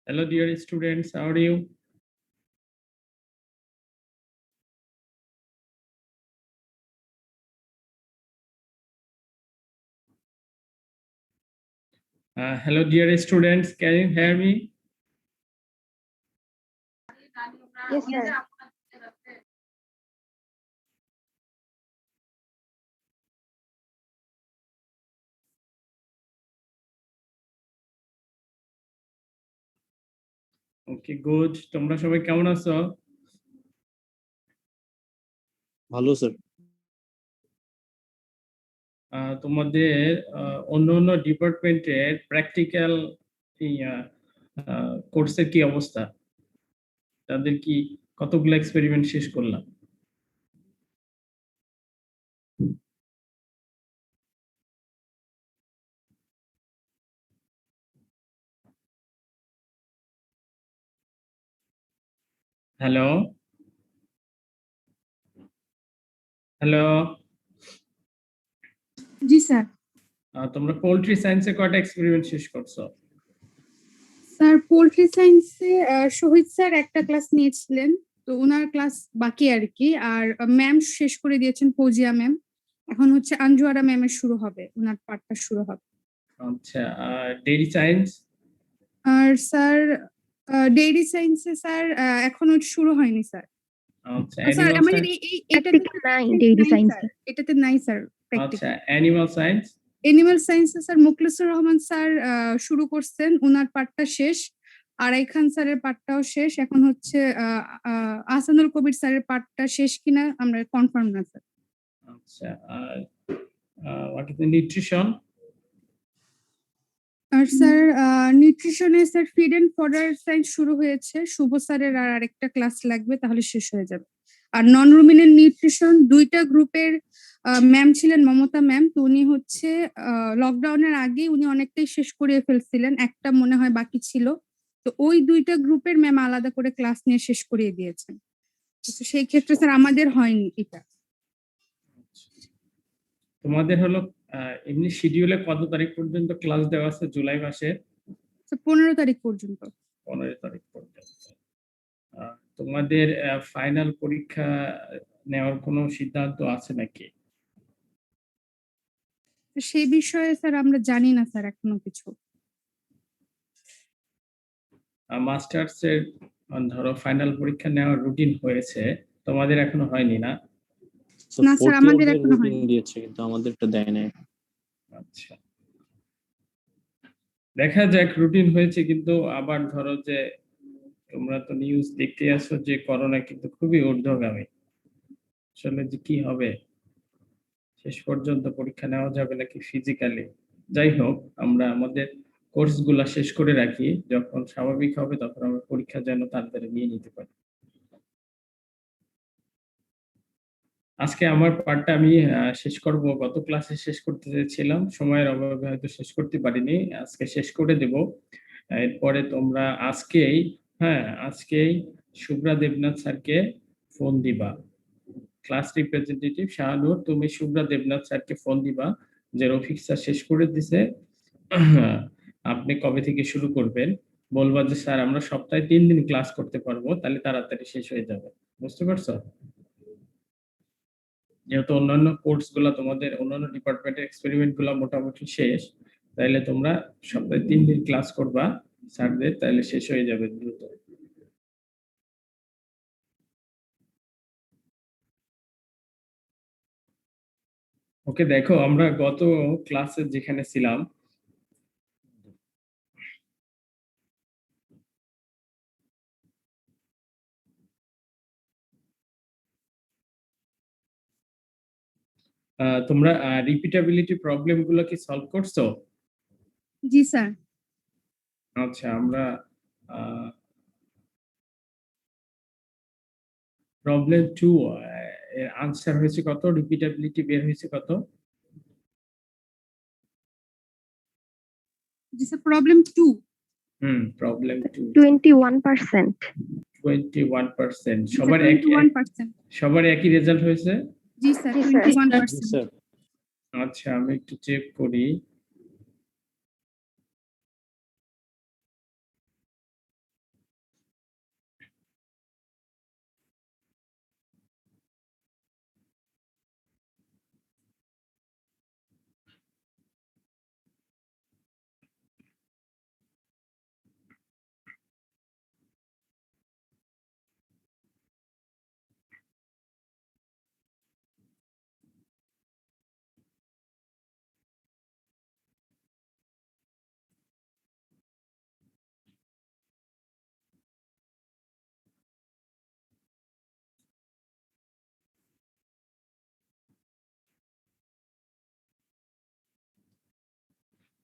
Hello, dear students. How are you? Hello, dear students. Can you hear me? Yes, sir. Okay, good. তোমরা সবাই কেমন আছো? ভালো sir. তোমাদের অন্য ডিপার্টমেন্টের প্র্যাকটিক্যাল কোর্সের কি অবস্থা? তাদের কি কতগুলো এক্সপেরিমেন্ট শেষ করলাম? হ্যালো হ্যালো, জি স্যার। তোমরা পোল্ট্রি সায়েন্সে কয়টা এক্সপেরিমেন্ট শেষ করছো? স্যার পোল্ট্রি সায়েন্সে শহীদ স্যার একটা ক্লাস নিয়েছিলেন, তো ওনার ক্লাস বাকি আর কি। আর ম্যাম শেষ করে দিয়েছেন, ফৌজিয়া ম্যাম। এখন হচ্ছে আঞ্জুয়ারা ম্যামের শুরু হবে, ওনার পার্টটা শুরু হবে। আচ্ছা, ডেইরি সায়েন্স? আর স্যার ডেইরি সায়েন্সে স্যার এখনো শুরু হয়নি স্যার। আচ্ছা, স্যার আমাদের এটাতে নাই ডেইরি সায়েন্সে। এটাতে নাই স্যার আচ্ছা, প্র্যাকটিক্যাল। Animal science? এনিম্যাল সায়েন্সে স্যার মুখলেসুর রহমান স্যার শুরু করছেন, ওনার পার্টটা শেষ। আরাই খান স্যারের পার্টটাও শেষ। এখন হচ্ছে আহসানুল কবির স্যারের পার্টটা শেষ কিনা আমরা কনফার্ম না স্যার। আচ্ছা, আর হোয়াট ইজ দ্য নিউট্রিশন? আর স্যার নিউট্রিশনে sir feed and fodder science শুরু হয়েছে, শুভ স্যারের আর আরেকটা ক্লাস লাগবে, তাহলে শেষ হয়ে যাবে। আর নন রুমিনেন্ট নিউট্রিশন দুইটা গ্রুপের ম্যাম ছিলেন মমতা ম্যাম, তো উনি হচ্ছে লকডাউনের আগে উনি অনেকটাই শেষ করিয়ে ফেলছিলেন, একটা মনে হয় বাকি ছিল। তো ওই দুইটা গ্রুপের ম্যাম আলাদা করে ক্লাস নিয়ে শেষ করিয়ে দিয়েছেন। তো সেই ক্ষেত্রে স্যার আমাদের হয়নি এটা। তোমাদের হলো এমনি শিডিউলে কত তারিখ পর্যন্ত ক্লাস দেওয়া আছে জুলাই মাসে? 15 তারিখ পর্যন্ত। 15 তারিখ পর্যন্ত। তোমাদের ফাইনাল পরীক্ষা নেওয়ার কোনো সিদ্ধান্ত আছে নাকি? তো সেই বিষয়ে স্যার আমরা জানি না স্যার এখনো কিছু। মাস্টার্স এর ধরো ফাইনাল পরীক্ষা নেওয়ার রুটিন হয়েছে, তোমাদের এখনো হয়নি না? না স্যার আমাদের এখনো হয়নি। দিয়েছে কিন্তু আমাদেরটা দেয় নাই। আচ্ছা, দেখা যাক, রুটিন হয়েছে কিন্তু আবার ধরো যে তোমরা তো নিউজ দেখতে আসো যে করোনা কিন্তু খুবই ঊর্ধ্বগামী। আসলে যে কি হবে, শেষ পর্যন্ত পরীক্ষা নেওয়া যাবে নাকি ফিজিক্যালি? যাই হোক, আমরা আমাদের কোর্সগুলা শেষ করে রাখি, যখন স্বাভাবিক হবে তখন আমরা পরীক্ষা যেন তাড়াতাড়ি নিয়ে নিতে পারি। আজকে আমার পার্টটা আমি শেষ করব, গত ক্লাসে শেষ করতে চেয়েছিলাম, সময়ের অভাবে হয়তো শেষ করতে পারিনি, আজকে শেষ করে দেব। এরপরে তোমরা আজকেই শুভ্রা দেবনাথ স্যারকে ফোন দিবা। ক্লাস রিপ্রেজেন্টেটিভ শাহানুর, তুমি শুভ্রা দেবনাথ স্যারকে ফোন দিবা যে রফিক স্যার শেষ করে দিছে, আপনি কবে থেকে শুরু করবেন। বলবা যে স্যার আমরা সপ্তাহে 3 দিন ক্লাস করতে পারবো, তাহলে তাড়াতাড়ি শেষ হয়ে যাবে। বুঝতে পারছো? যেহেতু অন্যান্য কোর্স গুলা, তোমাদের অন্যান্য ডিপার্টমেন্টের এক্সপেরিমেন্ট গুলা মোটামুটি শেষ, তাইলে তোমরা সপ্তাহে 3 দিন ক্লাস করবা স্যারদের, তাহলে শেষ হয়ে যাবে দ্রুত। ওকে, দেখো আমরা গত ক্লাসে যেখানে ছিলাম, তোমরা রিপিটেবিলিটি প্রবলেম গুলো কি সলভ করছো? জি স্যার। আচ্ছা, আমরা প্রবলেম 2 এর আনসার হয়েছে কত, রিপিটেবিলিটি বের হয়েছে কত? জি স্যার, প্রবলেম 2। প্রবলেম 2 21%। 21%। সবার একই রেজাল্ট হয়েছে? জি স্যার, জি স্যার। 21%। স্যার আচ্ছা আমি একটু চেক করি।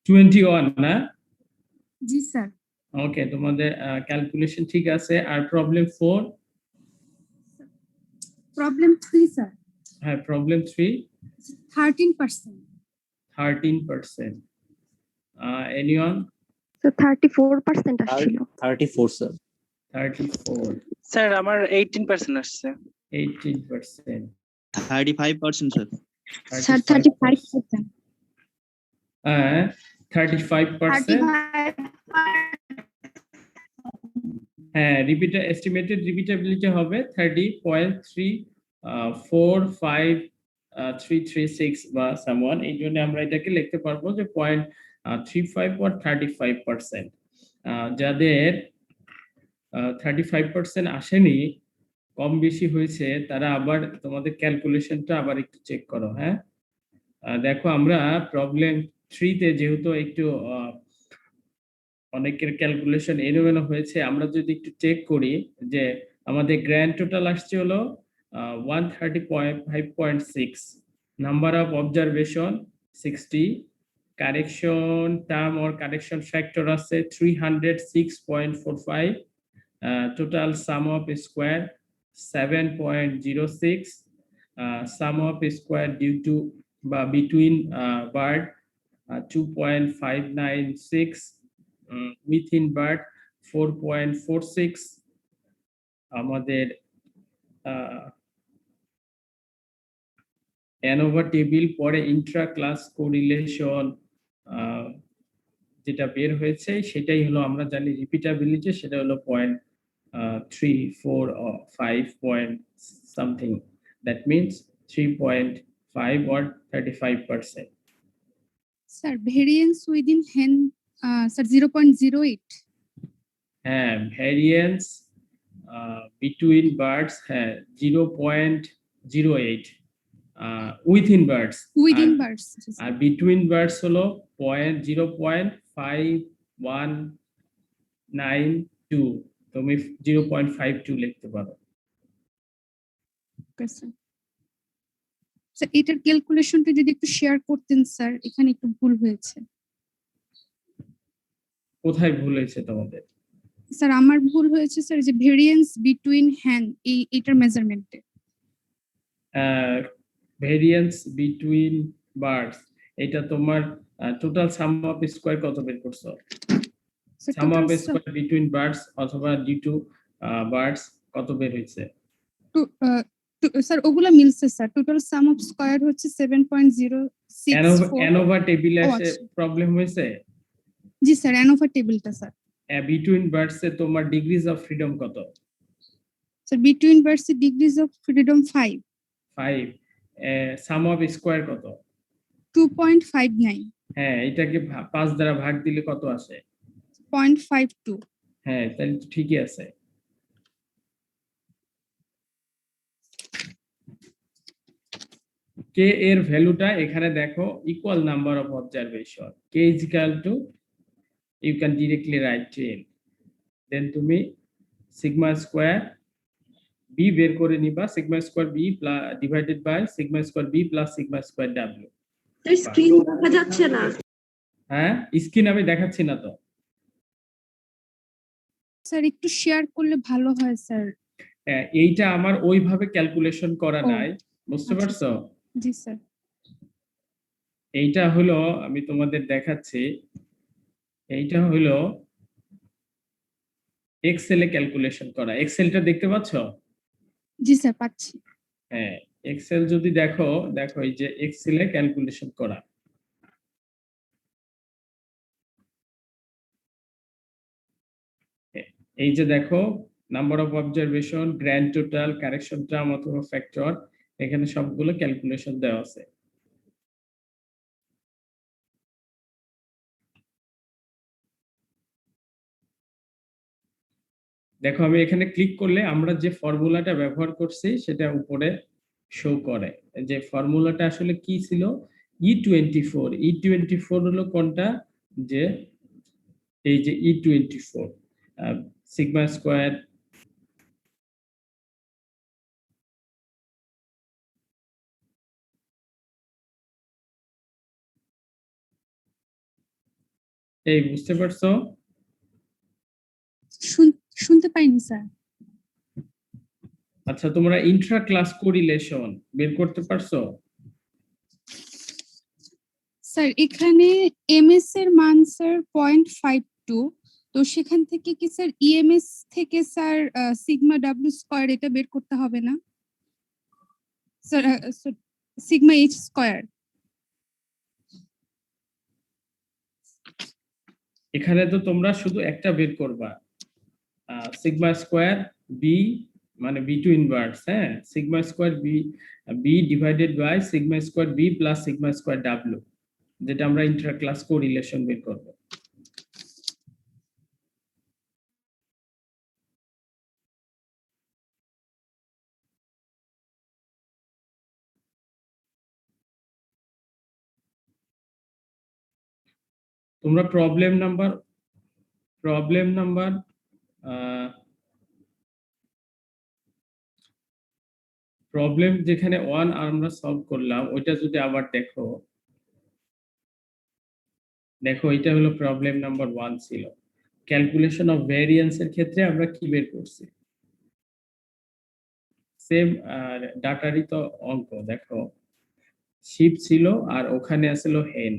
টোয়েন্টি ওয়ান না? জি স্যার। ওকে, তোমাদের ক্যালকুলেশন ঠিক আছে। আর প্রবলেম 4? Problem 3 sir. হ্যাঁ, প্রবলেম 3 13%। 13%। এনিওয়ান? So 34% আসছিল। 34 স্যার। 34, স্যার আমার 18% আসছে। 18%। 35% স্যার। স্যার 35%। 35%। হ্যাঁ, 35%। হ্যাঁ, এস্টিমেটেড রিপিটেবিলিটি হবে 30.345336 বা সামওয়ান। এই জন্য আমরা এটাকে লিখতে পারবো যে 0.35 or 35%। যাদের 35% আসেনি, কম বেশি হয়েছে, তারা আবার তোমাদের ক্যালকুলেশনটা আবার একটু চেক করো। হ্যাঁ, দেখো আমরা প্রবলেম 3 তে যেহেতু একটু অনেকের ক্যালকুলেশন এলোমেলো হয়েছে, আমরা যদি একটু চেক করি যে আমাদের গ্র্যান্ড টোটাল আসছে হলো 130.5.6, number of observation 60, correction term or correction factor আছে 306.45, total sum of square 7.06, sum of square due to বা বিটুইন বার্ড 2.596, within bird 4.46, আমাদের অ্যানোভা টেবিল পরে ইন্ট্রা ক্লাস কোরিলেশন যেটা বের হয়েছে সেটাই হলো, আমরা জানি রিপিটেবিলিটি সেটা হলো 0.34 or 5 point something, that means 3.5 or 35%. Sir variance within হেন স্যার 0.08। হ্যাঁ, ভ্যারিয়েন্স বিটুইন বার্ডস, হ্যাঁ 0.08 উইথিন বার্ডস, উইদিন বার্ডস। আর বিটুইন বার্ডস হলো 0.5192, তুমি 0.52 লিখতে পারো। স্যার এটার ক্যালকুলেশনটা যদি একটু শেয়ার করতেন স্যার, এখানে একটু ভুল হয়েছে। কোথায় ভুল হয়েছে তোমাদের? স্যার আমার ভুল হয়েছে স্যার, যে ভেরিয়েন্স বিটুইন হ্যান্ড এটার মেজারমেন্টে। ভেরিয়েন্স বিটুইন বার্ডস, এটা তোমার টোটাল সাম অফ স্কয়ার কত বের করছো? সাম অফ স্কয়ার বিটুইন বার্ডস অথবা ডিউ টু বার্ডস কত বের হয়েছে? স্যার ওগুলা মিলছে sir, total sum of square হচ্ছে 7.064। অ্যানোভা টেবিলে এসে প্রবলেম হয়েছে? জি স্যার, অ্যানোভা টেবিলটা স্যার। বিটুইন বার্ডস এ তোমার ডিগ্রিজ অফ ফ্রিডম কত? Sir between birds degrees of freedom 5। 5। Some of square কত? 2.59। হ্যাঁ, এটাকে 5 দ্বারা ভাগ দিলে কত আসে? 0.52। হ্যাঁ, তাহলে তো ঠিকই আছে। কে এর ভ্যালুটা এখানে দেখো, equal number of observation, K is equal to, you can directly write in, then তুমি সিগমা স্কয়ার বি বের করে নিবা, sigma square B divided by sigma square B plus sigma square W. Screen দেখা যাচ্ছে না। হ্যাঁ, স্ক্রিন আমি দেখাচ্ছি না তো। স্যার একটু শেয়ার করলে ভালো হয় স্যার। এইটা আমার ওইভাবে ক্যালকুলেশন করা ও, নাই, বুঝতে আচ্ছা, পারছো? জি স্যার। এইটা হলো, আমি তোমাদের দেখাচ্ছি, এইটা হলো এক্সেলে ক্যালকুলেশন করা। এক্সেলটা দেখতে পাচ্ছ? জি স্যার পাচ্ছি। হ্যাঁ, এক্সেল যদি দেখো এই যে এক্সেলে ক্যালকুলেশন করা, এই যে দেখো number of observation, grand total, correction term অথবা ফ্যাক্টর, এখানে সবগুলো ক্যালকুলেশন দেওয়া আছে। দেখো আমি এখানে ক্লিক করলে আমরা যে ফর্মুলাটা ব্যবহার করছি সেটা উপরে শো করে। যে ফর্মুলাটা আসলে কি ছিল, E24। E24 হলো কোনটা, যে এই যে E24 সিগমা স্কয়ার এই বুঝতে পারছো? শুনতে পাইনি স্যার। আচ্ছা তোমরা ইন্ট্রা ক্লাস কোরিলেশন বের করতে পারছো? স্যার এখানে এমএস এর মান স্যার 0.52, তো সেখান থেকে কি স্যার ইএমএস থেকে স্যার সিগমা ডাব্লিউ স্কয়ার এটা বের করতে হবে না স্যার? Sigma H square. এখানে তো তোমরা শুধু একটা বের করবা, সিগমা স্কয়ার বি মানে বি টু ইনভার্স, হ্যাঁ, sigma square B divided by sigma square B plus sigma square ডাব্লিউ, যেটা আমরা ইন্ট্রা ক্লাস কোরিলেশন বের করব। তোমরা প্রবলেম নাম্বার প্রবলেম যেখানে 1 আমরা সলভ করলাম ওইটা যদি আবার দেখো এটা হলো প্রবলেম নাম্বার 1 ছিল। ক্যালকুলেশন অফ ভ্যারিয়েন্স এর ক্ষেত্রে আমরা কি বের করছি, সেম ডাটারই তো অঙ্ক। দেখো শিপ ছিল আর ওখানে আসলো হেন,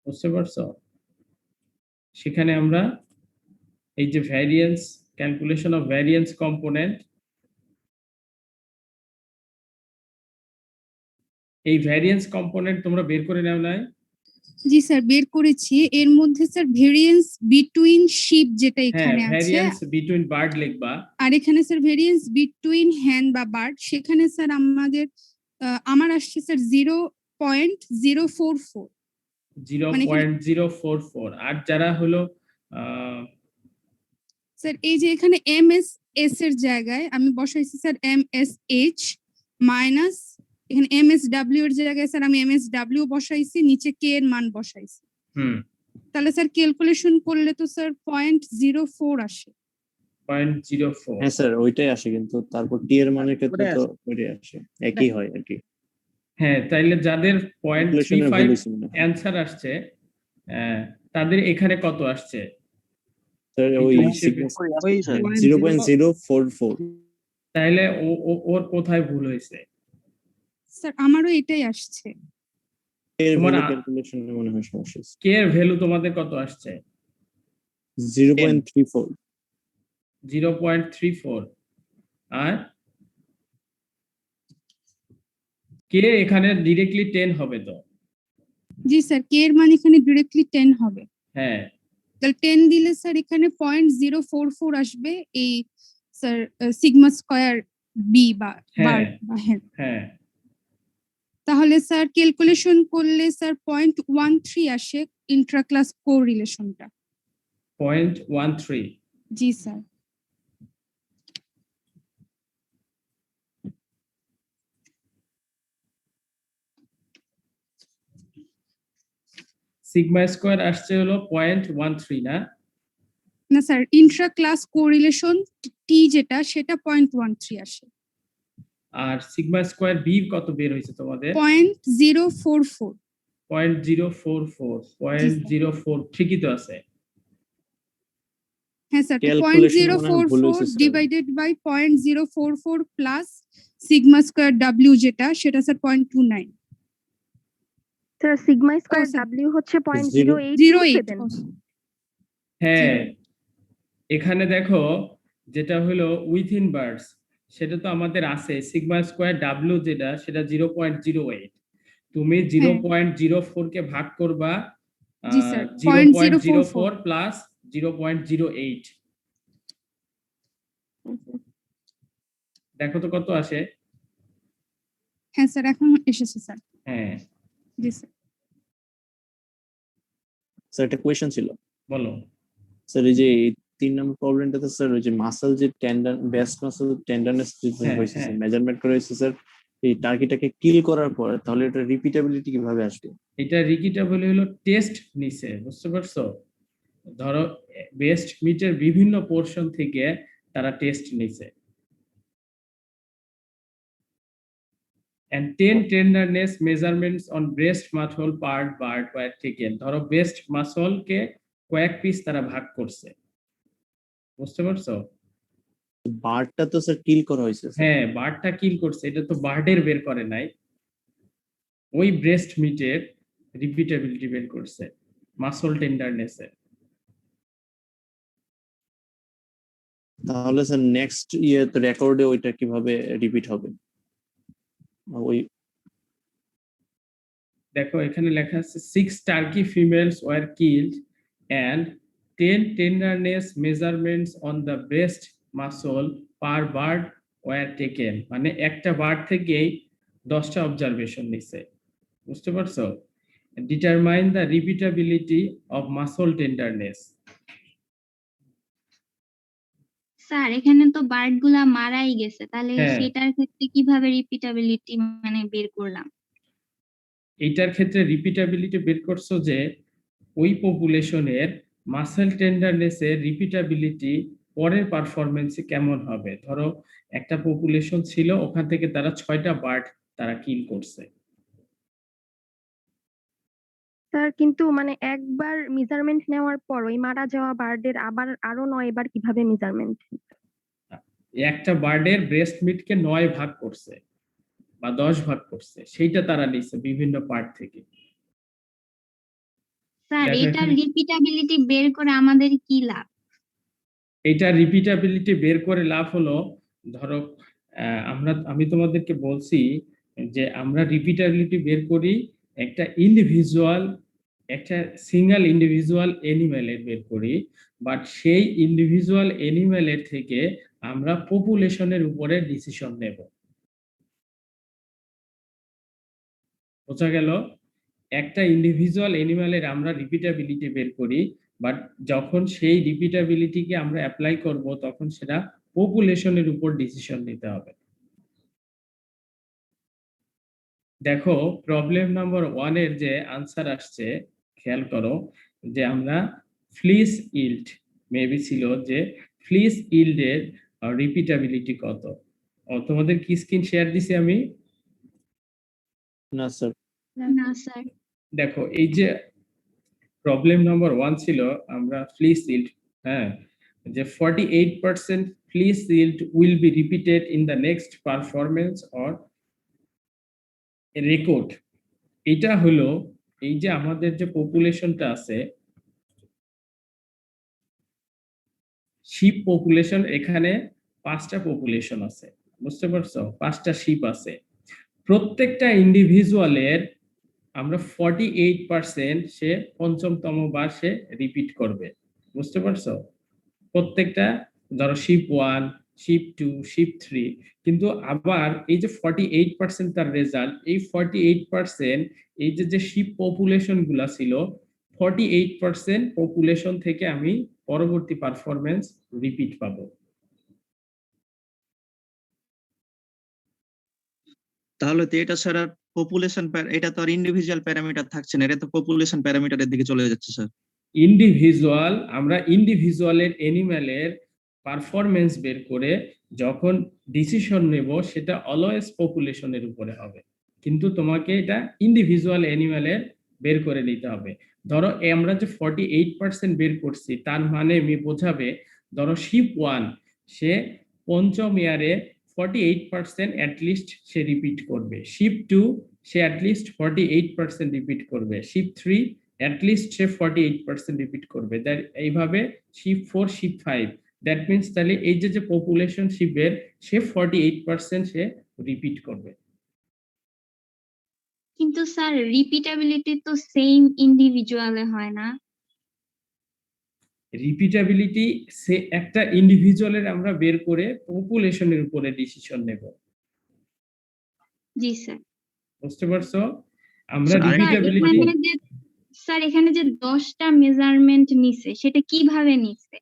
বুঝতে পারছো? সেখানে আমরা এই যে variance, calculation of variance component, এই ভ্যারিয়েন্স কম্পোনেন্ট তোমরা বের করে নাও নাই? জি স্যার বের করেছি। এর মধ্যে স্যার ভেরিয়েন্স বিটুইন শিপ যেটা হ্যাঁ, এখানে আছে, ভ্যারিয়েন্স বিটুইন বার্ড লিখবা। আর এখানে স্যার ভেরিয়েন্স বিটুইন হ্যান বা বার্ড, সেখানে স্যার আমাদের আমার আসছে স্যার 0.044। 0.044। আর যারা হলো স্যার এই যে এখানে এমএসএস এর জায়গায় আমি বসাইছি স্যার এমএসএইচ মাইনাস, এখানে এমএসডব্লিউ এর জায়গায় স্যার আমি এমএসডব্লিউ বসাইছি, নিচে কে এর মান বসাইছি। তাহলে স্যার ক্যালকুলেশন করলে তো স্যার 0.04 আসে। 0.04। হ্যাঁ স্যার ওইটাই আসে, কিন্তু তারপর টি এর মানের ক্ষেত্রে তো ওইটাই আসে, একই হয় আর কি। হ্যাঁ, তাইলে যাদের ক্যালকুলেশনের ভুল 0.35 হয়েছে মনে হয় অ্যানসার আসছে তাদের এখানে কত আসছে? স্যার। ওই ওই স্যার 0.044। তাইলে ওর কোথায় ভুল হয়েছে? স্যার আমারও এটাই আসছে। এর তোমার ভ্যালু ক্যালকুলেশনে মনে হয় সমস্যা আছে। কে এর ভ্যালু তোমাদের কত আসছে? 0.34। 0.34। আর কে এখানে ডিরেক্টলি 10 হবে তো? জি স্যার কে এর মান এখানে ডিরেক্টলি 10 হবে। হ্যাঁ, তাহলে 10 দিলে স্যার এখানে 0.044 আসবে এই স্যার সিগমা স্কয়ার বি বা বার্ড বা হ্যাঁ। হ্যাঁ, তাহলে স্যার ক্যালকুলেশন করলে স্যার 0.13 আসে ইন্ট্রা ক্লাস কোরিলেশনটা। 0.13। জি স্যার। সিগমা স্কয়ার আসছে হলো 0.13 না? না স্যার ইন্ট্রা ক্লাস কোরিলেশন টি যেটা সেটা 0.13 আসে। আর সিগমা স্কয়ার বি কত বের হয়েছে তোমাদের? 0.044। 0.044। 0.04 ঠিকই তো আছে। হ্যাঁ স্যার, Calculation মনে হয় ভুল 0.044 হয়েছে sir. Divided by 0.044 plus sigma square ডাব্লিউ যেটা সেটা sir 0.29। Sir sigma square sir. ডাব্লিউ হচ্ছে 08। 0.0827। হ্যাঁ, এখানে দেখো যেটা হলো উইথিন বার্ডস সেটা তো আমাদের আছে সিগমা স্কয়ার ডাব্লিউ যেটা সেটা 0.08 তুমি 0.04 কে ভাগ করবা জি স্যার 0.04 প্লাস 0.08 দেখো তো কত আসে। হ্যাঁ স্যার এখন এসেছে স্যার। হ্যাঁ জি স্যার। স্যার একটা কোয়েশ্চেন ছিল বলো। স্যার এই যে 3 নম্বর প্রবলেমটাতে স্যার ওই যে মাসল যে টেন্ডন বেস্ট মাসল টেন্ডারনেস হ্যাঁ, হয়েছে হ্যাঁ। মেজারমেন্ট করা হয়েছে স্যার এই টার্গেটটাকে কিল করার পর তাহলে এটা রিপিটেবিলিটি কিভাবে আসবে? এটা রিকিটেবল হলো টেস্ট নিছে, বুঝতে পারছো? ধরো বেস্ট মিটের বিভিন্ন পোরশন থেকে তারা টেস্ট নিছে। and 10 tenderness measurements on breast muscle part were taken। ধরো breast muscle কে কয়েক পিস তারা ভাগ করছে, বুঝতে পারছো? বারটা তো স্যার কিল করা হয়েছে স্যার। হ্যাঁ, বার্ডটা কিল করছে, এটা তো বার্ডের বের করে নাই, ওই ব্রেস্ট মিটের রিপিটেবিলিটি বের করছে মাসল টেন্ডারনেসে। তাহলে স্যার নেক্সট তো রেকর্ডে ওইটা কিভাবে রিপিট হবে? ওই দেখো এখানে লেখা আছে 6 turkey females were killed and 10 tenderness measurements on the breast muscle per bird were taken। মানে একটা বার্ড থেকেই 10টা অবজারভেশন নিছে, বুঝতে পারছো? Determine the repeatability of muscle tenderness. Sir এখানে তো বার্ড গুলা মারাই গেছে, তাহলে হ্যাঁ। সেটার ক্ষেত্রে কিভাবে রিপিটেবিলিটি মানে বের করলাম? এইটার ক্ষেত্রে রিপিটেবিলিটি বের করছো যে ওই পপুলেশনের মাসেল টেন্ডারনেসের রিপিটেবিলিটি পরের পারফরমেন্সে কেমন হবে। ধরো একটা পপুলেশন ছিল, ওখান থেকে তারা 6টা বার্ড তারা কিল করছে। স্যার কিন্তু মানে একবার মেজারমেন্ট নেওয়ার পর ওই মারা যাওয়া বার্ডের আবার আরো 9 বার কিভাবে মেজারমেন্ট? একটা বার্ডের ব্রেস্ট মিটকে 9 ভাগ করছে বা 10 ভাগ করছে, সেইটা তারা নিছে বিভিন্ন পার্ট থেকে। স্যার দেখো এটার এখানে- রিপিটেবিলিটি বের করে আমাদের কি লাভ? এইটা রিপিটেবিলিটি বের করে লাভ হলো, ধরো আমি তোমাদেরকে বলছি যে আমরা রিপিটেবিলিটি বের করি একটা সিঙ্গেল ইন্ডিভিজুয়াল এনিম্যালের বের করি, বাট সেই ইন্ডিভিজুয়াল এনিম্যালের থেকে আমরা পপুলেশনের উপরে ডিসিশন নেব। বোঝা গেল? একটা ইন্ডিভিজুয়াল এনিম্যালের আমরা রিপিটেবিলিটি বের করি, বাট যখন সেই রিপিটেবিলিটিকে আমরা অ্যাপ্লাই করব তখন সেটা পপুলেশনের উপর ডিসিশন নিতে হবে। দেখো প্রবলেম নাম্বার 1 এর যে আনসার আসছে, খেয়াল করো যে আমরা ফ্লিস ইল্ড মেবি ছিল যে ফ্লিস ইল্ডের রিপিটেবিলিটি কত। তোমাদের কি স্ক্রিন শেয়ার দিছি আমি? না স্যার। না স্যার। দেখো এই যে প্রবলেম নাম্বার 1 ছিল আমরা ফ্লিস ইল্ড, হ্যাঁ, যে 48% fleece yield will be repeated in the next performance or record. এটা হলো এই যে আমাদের যে পপুলেশনটা আছে শিপ পপুলেশন, এখানে 5টা পপুলেশন আছে, বুঝতে পারছো? 5টা শিপ আছে, প্রত্যেকটা ইন্ডিভিজুয়ালের আমরা 48% সে পঞ্চমতম বার সে রিপিট করবে, বুঝতে পারছো? প্রত্যেকটা, ধরো শিপ 1, শিপ 2, শিপ 3, কিন্তু আবার এই যে 48% তার রেজাল্ট, এই 48% এই যে শিপ পপুলেশন গুলা ছিল 48% পপুলেশন থেকে আমি পরবর্তী পারফরম্যান্স রিপিট পাবো। তাহলে তো এটা ছাড়া পপুলেশন এটা তো আর ইন্ডিভিজুয়াল প্যারামিটার থাকছে না, এটা তো পপুলেশন প্যারামিটারের দিকে চলে যাচ্ছে স্যার। ইন্ডিভিজুয়াল, আমরা ইন্ডিভিজুয়ালের এনিম্যালের পারফরম্যান্স বের করে যখন ডিসিশন নেব সেটা অলওয়েজ পপুলেশনের উপরে হবে, কিন্তু তোমাকে এটা ইন্ডিভিজুয়াল এনিম্যালের বের করে নিতে হবে। ধরো আমরা যে 48% বের করছি তার মানে আমি বোঝাবে, ধরো শিপ 1 সে পঞ্চম ইয়ারে 48% অ্যাটলিস্ট সে রিপিট করবে, শিপ 2 সে অ্যাটলিস্ট 48% রিপিট করবে, শিপ 3 অ্যাটলিস্ট সে 48% রিপিট করবে, এইভাবে শিপ 4, শিপ 5 দ্যাট মিনস তাহলে এই যে পপুলেশন শিপের সে 48% সে রিপিট করবে। কিন্তু স্যার রিপিটেবিলিটি তো সেম ইন্ডিভিজুয়ালে হয় না। রিপিটেবিলিটি সে একটা ইন্ডিভিজুয়ালের আমরা বের করে পপুলেশনের উপরে ডিসিশন নেব। জি স্যার। বুঝতে পারছো? আমরা স্যার, আরেকটা রিপিটেবিলিটি এখানে যে 10টা মেজারমেন্ট নিছে সেটা কিভাবে নিছে?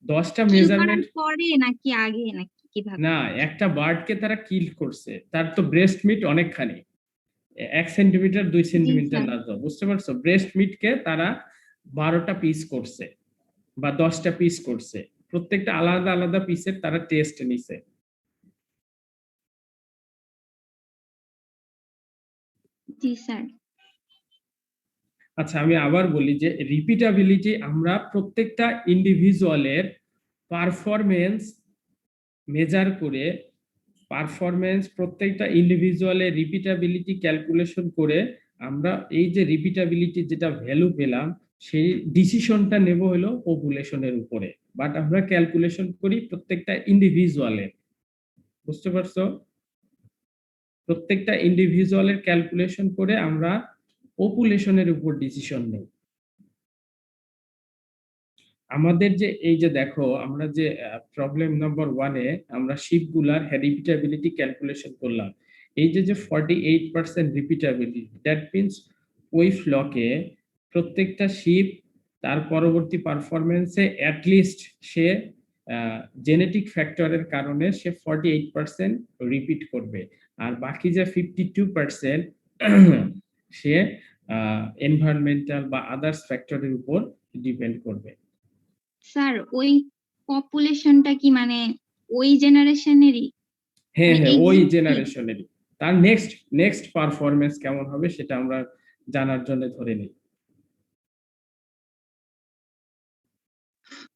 10টা কিল করার মেজারমেন্ট পরে নাকি আগে নাকি কিভাবে? না, একটা বার্ডকে তারা কিল করছে, তার তো ব্রেস্ট মিট অনেকখানি, 1 সেন্টিমিটার 2 সেন্টিমিটার স্যার। না তো, বুঝতে পারছো? ব্রেস্ট মিটকে তারা 12টা পিস করছে বা 10টা পিস করছে, প্রত্যেকটা আলাদা আলাদা পিসের তারা টেস্ট নিছে। জি স্যার। আচ্ছা, আমি আবার বলি যে রিপিটেবিলিটি আমরা প্রত্যেকটা ইন্ডিভিজুয়ালের পারফরমেন্স মেজার করে, পারফরমেন্স প্রত্যেকটা ইন্ডিভিজুয়ালের রিপিটেবিলিটি ক্যালকুলেশন করে আমরা এই যে রিপিটেবিলিটি যেটা ভ্যালু পেলাম সেই ডিসিশনটা নেব হলো পপুলেশনের উপরে, বাট আমরা ক্যালকুলেশন করি প্রত্যেকটা ইন্ডিভিজুয়ালের। বুঝতে পারছো? প্রত্যেকটা ইন্ডিভিজুয়ালের ক্যালকুলেশন করে আমরা পপুলেশনের উপর ডিসিশন নেই। আমাদের যে এই যে দেখো, আমরা যে প্রবলেম নাম্বার 1-এ আমরা শিপগুলার রিপিটেবিলিটি ক্যালকুলেশন করলাম, এই যে 48% রিপিটেবিলিটি, দ্যাট মিন্স ওই ফ্লকে প্রত্যেকটা শিপ তার পরবর্তী পারফরমেন্সে অ্যাটলিস্ট সে জেনেটিক ফ্যাক্টরের কারণে সে 48% রিপিট করবে, আর বাকি যে 52% সে এনভায়রনমেন্টাল বা আদার্স ফ্যাক্টরের উপর ডিপেন্ড করবে। স্যার ওই পপুলেশনটা কি মানে ওই জেনারেশনেরই? হ্যাঁ মানে হ্যাঁ, এই ওই যে- জেনারেশনেরই। তার নেক্সট পারফরমেন্স কেমন হবে সেটা আমরা জানার জন্য ধরে নিই।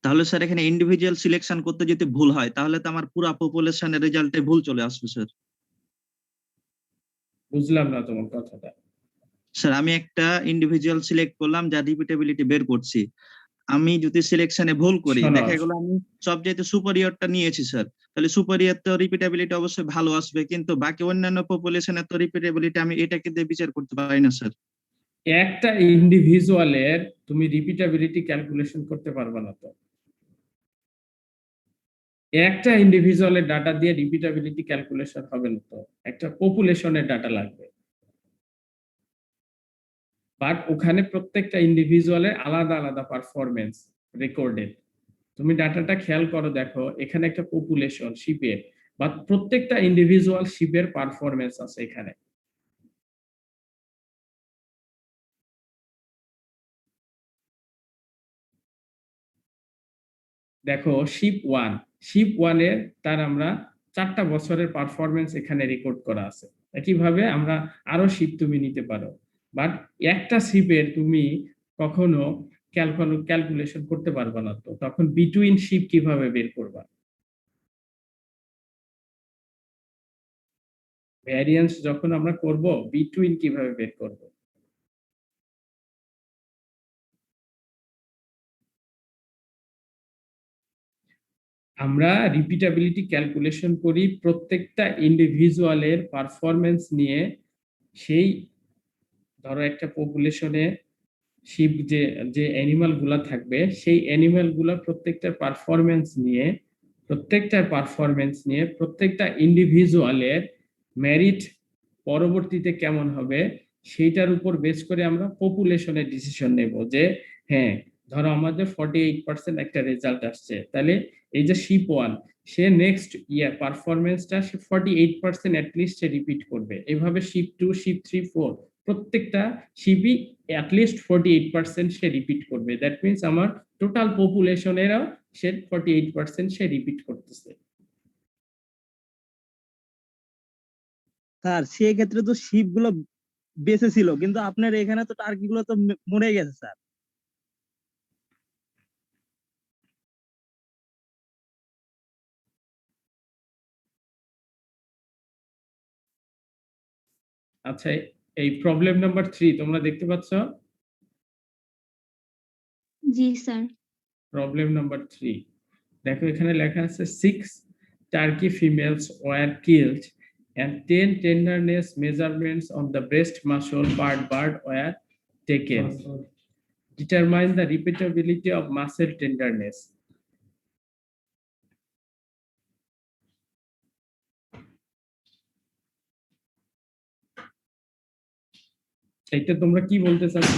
তাহলে স্যার এখানে ইন্ডিভিজুয়াল সিলেকশন করতে যদি ভুল হয় তাহলে তো আমার পুরো পপুলেশনের রেজাল্টে ভুল চলে আসবে স্যার। বুঝলাম না তোমার কথাটা। স্যার আমি একটা ইন্ডিভিজুয়াল সিলেক্ট করলাম, যা রিপিটেবিলিটি বের করছি। আমি যদি সিলেকশনে ভুল করি, শোনো, দেখা গেল আমি সবচাইতে সুপারিয়রটা নিয়েছি স্যার, তাহলে সুপারিয়র তো রিপিটেবিলিটি অবশ্যই ভালো আসবে, কিন্তু বাকি অন্যান্য পপুলেশনের তো রিপিটেবিলিটি আমি এটাকে দিয়ে বিচার করতে পারি না স্যার। একটা ইন্ডিভিজুয়ালের তুমি রিপিটেবিলিটি ক্যালকুলেশন করতে পারবে না তো। একটা ইন্ডিভিজুয়ালের ডাটা দিয়ে রিপিটেবিলিটি ক্যালকুলেশন হবে না তো, একটা পপুলেশনের ডাটা লাগবে। বাট ওখানে প্রত্যেকটা ইন্ডিভিজুয়ালের আলাদা আলাদা পারফরমেন্স রেকর্ডেড। তুমি ডাটাটা খেয়াল করো, দেখো এখানে একটা পপুলেশন শিপের বা প্রত্যেকটা ইন্ডিভিজুয়াল শিপের পারফরমেন্স আছে এখানে। দেখো শিপ ওয়ান এর তার আমরা 4টা বছরের পারফরমেন্স এখানে রেকর্ড করা আছে। একইভাবে আমরা আরো শিপ তুমি নিতে পারো, বাট একটা শিপের তুমি কখনো ক্যালকুলেশন করতে পারবে না তো, তখন বিটুইন শিপ কিভাবে বের করবা? ভ্যারিয়েন্স যখন আমরা করব, বিটুইন কিভাবে বের করব? আমরা রিপিটেবিলিটি ক্যালকুলেশন করি প্রত্যেকটা ইন্ডিভিজুয়ালের পারফরমেন্স নিয়ে। সেই ধরো একটা পপুলেশনে শিপ যে অ্যানিমাল গুলা থাকবে, সেই অ্যানিমাল গুলা প্রত্যেকটার পারফরমেন্স নিয়ে প্রত্যেকটা ইন্ডিভিজুয়ালের মেরিট পরবর্তীতে কেমন হবে সেইটার উপর বেস করে আমরা পপুলেশনের ডিসিশন নেব যে হ্যাঁ, ধরো আমাদের 48% একটা রেজাল্ট আসছে, তাহলে এই যে শিপ ওয়ান, সে নেক্সট ইয়ার পারফরমেন্সটা সে 48% অ্যাটলিস্ট সে রিপিট করবে। এইভাবে শিপ 2, শিপ 3, 4 প্রত্যেকটা শিপই অ্যাটলিস্ট 48% সে রিপিট করবে। দ্যাট মিন্স আমার টোটাল পপুলেশনেরও সে 48% সে রিপিট করতেছে। স্যার সেক্ষেত্রে তো শিপ গুলো বেঁচে ছিল, কিন্তু আপনার এখানে তো টার্কি গুলো তো মরে গেছে স্যার। আচ্ছা, এই প্রবলেম নাম্বার 3 তোমরা দেখতে পাচ্ছ? জি স্যার। প্রবলেম নাম্বার 3, দেখো এখানে লেখা আছে 6 turkey females were killed and 10 tenderness measurements on the breast muscle part bird were taken. Determine the repeatability of muscle tenderness. এটা তোমরা কি বলতে চাচ্ছ?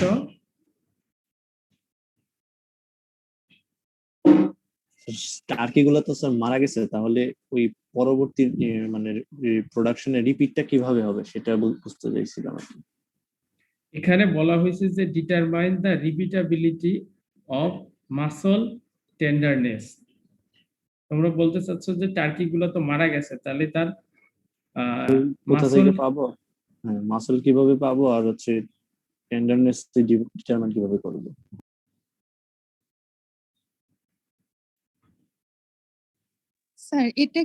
টার্কি গুলো তো স্যার মারা গেছে, তাহলে ওই পরবর্তী মানে প্রোডাকশনের রিপিটটা কিভাবে হবে সেটা বুঝতে চাইছিলাম আর কি। এখানে বলা হয়েছে যে determine the repeatability of muscle tenderness. তোমরা বলতে চাচ্ছ যে টার্কি গুলো তো মারা গেছে, তাহলে তার কোথা মাসল থেকে পাবো, হ্যাঁ মাসল কিভাবে পাবো, আর হচ্ছে টেন্ডারনেস ডিটারমাইন কিভাবে করবো? স্যার এটা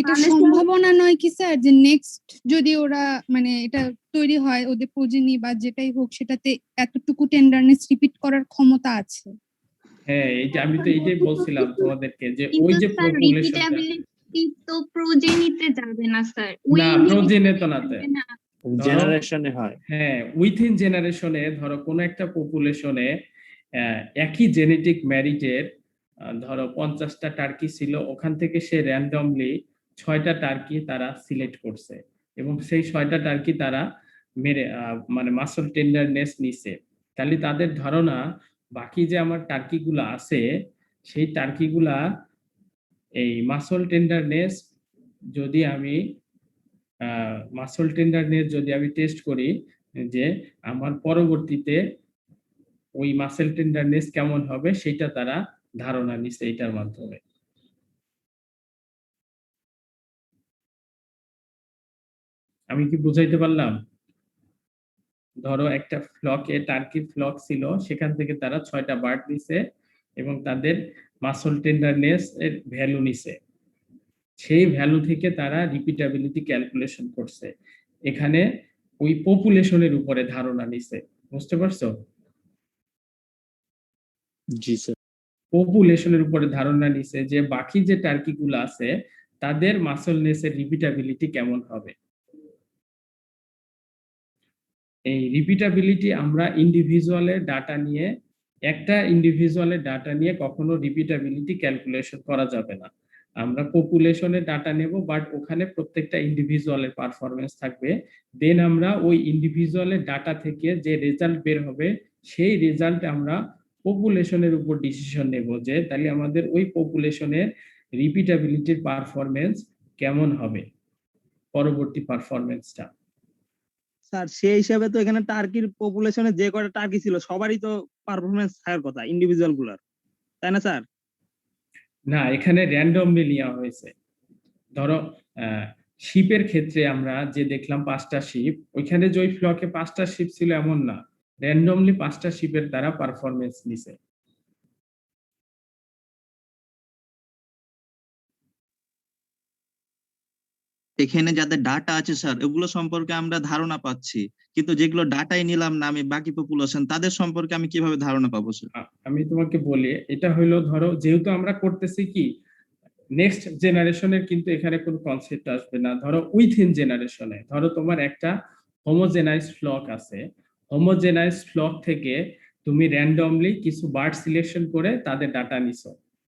মানে স্যার- সম্ভাবনা নয় কি স্যার যে নেক্সট যদি ওরা মানে এটা তৈরি হয় ওদের প্রজেনি বা যেটাই হোক সেটাতে এতটুকু টেন্ডারনেস রিপিট করার ক্ষমতা আছে? হ্যাঁ, এই যে আমি তো এইটাই বলছিলাম তোমাদেরকে যে ওই কিন্তু যে স্যার পপুলেশনটা রিপিটেবিলিটি তো প্রোজেনিতে যাবে না স্যার, না, প্রোজেনে তো না তে। না। জেনারেশনে হয়। হ্যাঁ, উইথিন জেনারেশনে ধরো কোন একটা পপুলেশনে একই জেনেটিক ম্যারিটের ধরো 50টা টার্কি ছিল, ওখান থেকে সে র্যান্ডমলি 6টা টার্কি তারা সিলেক্ট করছে এবং সেই 6টা টার্কি তারা মেরে মানে মাসল টেন্ডারনেস নিছে। তাহলে তাদের ধারণা বাকি যে আমার টার্কিগুলা আছে সেই টার্কিগুলা এই মাসল টেন্ডারনেস যদি আমি টেস্ট করি যে আমার পরবর্তীতে ওই মাসেল টেন্ডারনেস কেমন হবে সেটা তারা ধারণা নিচ্ছে এটার মাধ্যমে। আমি কি বুঝাইতে পারলাম? ধরো একটা ফ্লকে টার্কি ফ্লক ছিল, সেখান থেকে তারা 6টা বার্ড নিছে এবং তাদের মাসল টেন্ডারনেস এর ভ্যালু নিছে, সেই ভ্যালু থেকে তারা রিপিটেবিলিটি ক্যালকুলেশন করছে। এখানে ওই পপুলেশনের উপরে ধারণা নিছে, বুঝতে পারছো? জি স্যার। পপুলেশনের উপরে ধারণা নিছে যে বাকি যে টার্কি গুলো আছে তাদের মাসলনেসের রিপিটেবিলিটি কেমন হবে। এই রিপিটেবিলিটি আমরা ইন্ডিভিজুয়ালের ডাটা নিয়ে, একটা ইন্ডিভিজুয়ালের ডাটা নিয়ে কখনো রিপিটেবিলিটি ক্যালকুলেশন করা যাবে না। আমরা পপুলেশনের ডাটা নেব, বাট ওখানে প্রত্যেকটা ইন্ডিভিজুয়ালের পারফরমেন্স থাকবে। দেন আমরা ওই ইন্ডিভিজুয়ালের ডাটা থেকে যে রেজাল্ট বের হবে সেই রেজাল্ট আমরা পপুলেশনের উপর ডিসিশন নেব যে তাহলে আমাদের ওই পপুলেশনের রিপিটেবিলিটির পারফরমেন্স কেমন হবে, পরবর্তী পারফরমেন্সটা। স্যার সেই হিসাবে তো এখানে টার্কির পপুলেশনে যে কয়টা টার্কি ছিল সবারই তো পারফরমেন্স থাকার কথা ইন্ডিভিজুয়াল গুলার, তাই না স্যার? না, এখানে র্যান্ডমলি নেওয়া হয়েছে। ধরো শিপের ক্ষেত্রে আমরা যে দেখলাম 5টা শিপ, ওইখানে যে ওই ফ্লকে 5টা শিপ ছিল এমন না, র্যান্ডমলি 5টা শিপের দ্বারা পারফরমেন্স নিছে। এখানে যাদের ডাটা আছে স্যার ওগুলো সম্পর্কে আমরা ধারণা পাচ্ছি, কিন্তু যেগুলো ডাটাই নিলাম না আমি বাকি পপুলেশন তাদের সম্পর্কে আমি কিভাবে ধারণা পাবো স্যার? আমি তোমাকে বলি, এটা হইলো ধরো যেহেতু আমরা করতেছি কি নেক্সট জেনারেশনের, কিন্তু এখানে কোনো কনসেপ্ট আসবে না। ধরো উইথিন জেনারেশনে, ধরো তোমার একটা হোমোজেনাইজ ফ্লক আছে, হোমোজেনাইজ ফ্লক থেকে তুমি র্যান্ডমলি কিছু বার্ড সিলেকশন করে তাদের ডাটা নিছো,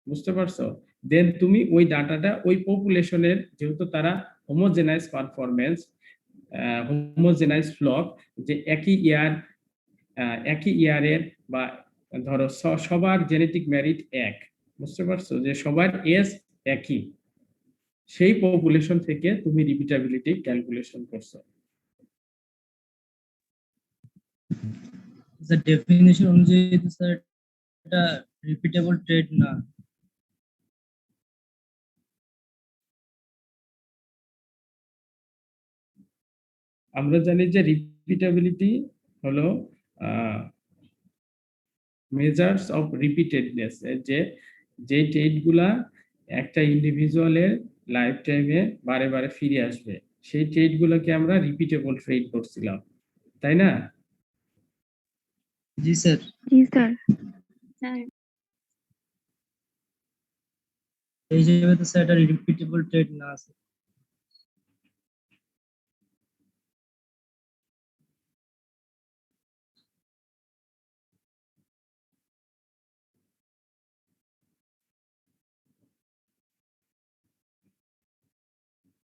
বুঝতে পারছো? দেন তুমি ওই ডাটাটা ওই পপুলেশনের, যেহেতু তারা হোমোজেনাইজ পারফরমেন্স, হোমোজেনাইজ ফ্লক, যে একই ইয়ারের বা ধরো সবার জেনেটিক ম্যারিট এক, বুঝতে পারছো যে সবার এজ একই, সেই পপুলেশন থেকে তুমি রিপিটেবিলিটি ক্যালকুলেশন করছো। স্যার ডেফিনিশন অনুযায়ী তো স্যার এটা রিপিটেবল ট্রেড না। আমরা জানি যে রিপিটেবিলিটি হলো মেজার্স অফ রিপিটেডনেস, যে ট্রেড গুলা একটা ইন্ডিভিজুয়ালের লাইফ টাইমে বারে বারে ফিরে আসবে, সেই ট্রেড গুলোকে আমরা রিপিটেবল ট্রেড করছিলাম, তাই না? জি স্যার। জি স্যার। স্যার সেই হিসেবে তো স্যার এটা রিপিটেবল ট্রেড না আছে।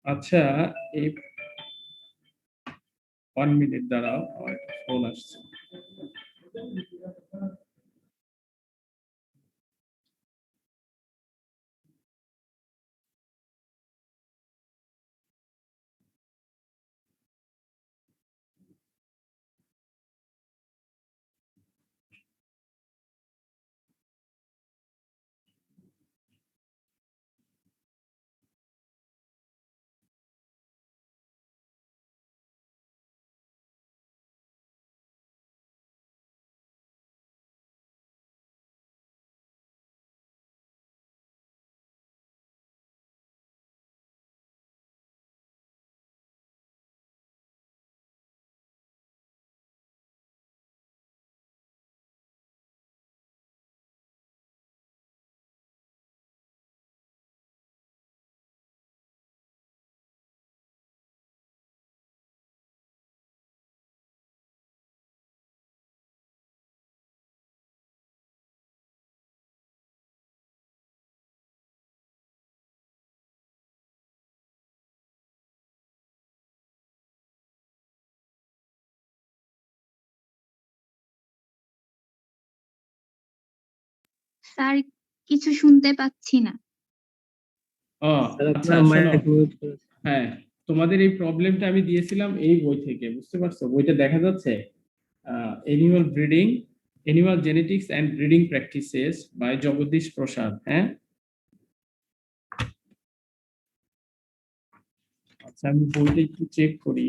আচ্ছা, এই 1 মিনিট দাঁড়াও, আমার একটা ফোন আসছে। স্যার কিছু শুনতে পাচ্ছি না। ও স্যার আচ্ছা, আপনার শোনো, মাইক মিউট করে। হ্যাঁ, তোমাদের এই প্রবলেমটা আমি দিয়েছিলাম এই বই থেকে, বুঝতে পারছো? বইটা দেখা যাচ্ছে animal breeding, animal genetics and breeding practices by Jagdish Prasad. হ্যাঁ, আচ্ছা, আমি বইটা একটু চেক করি।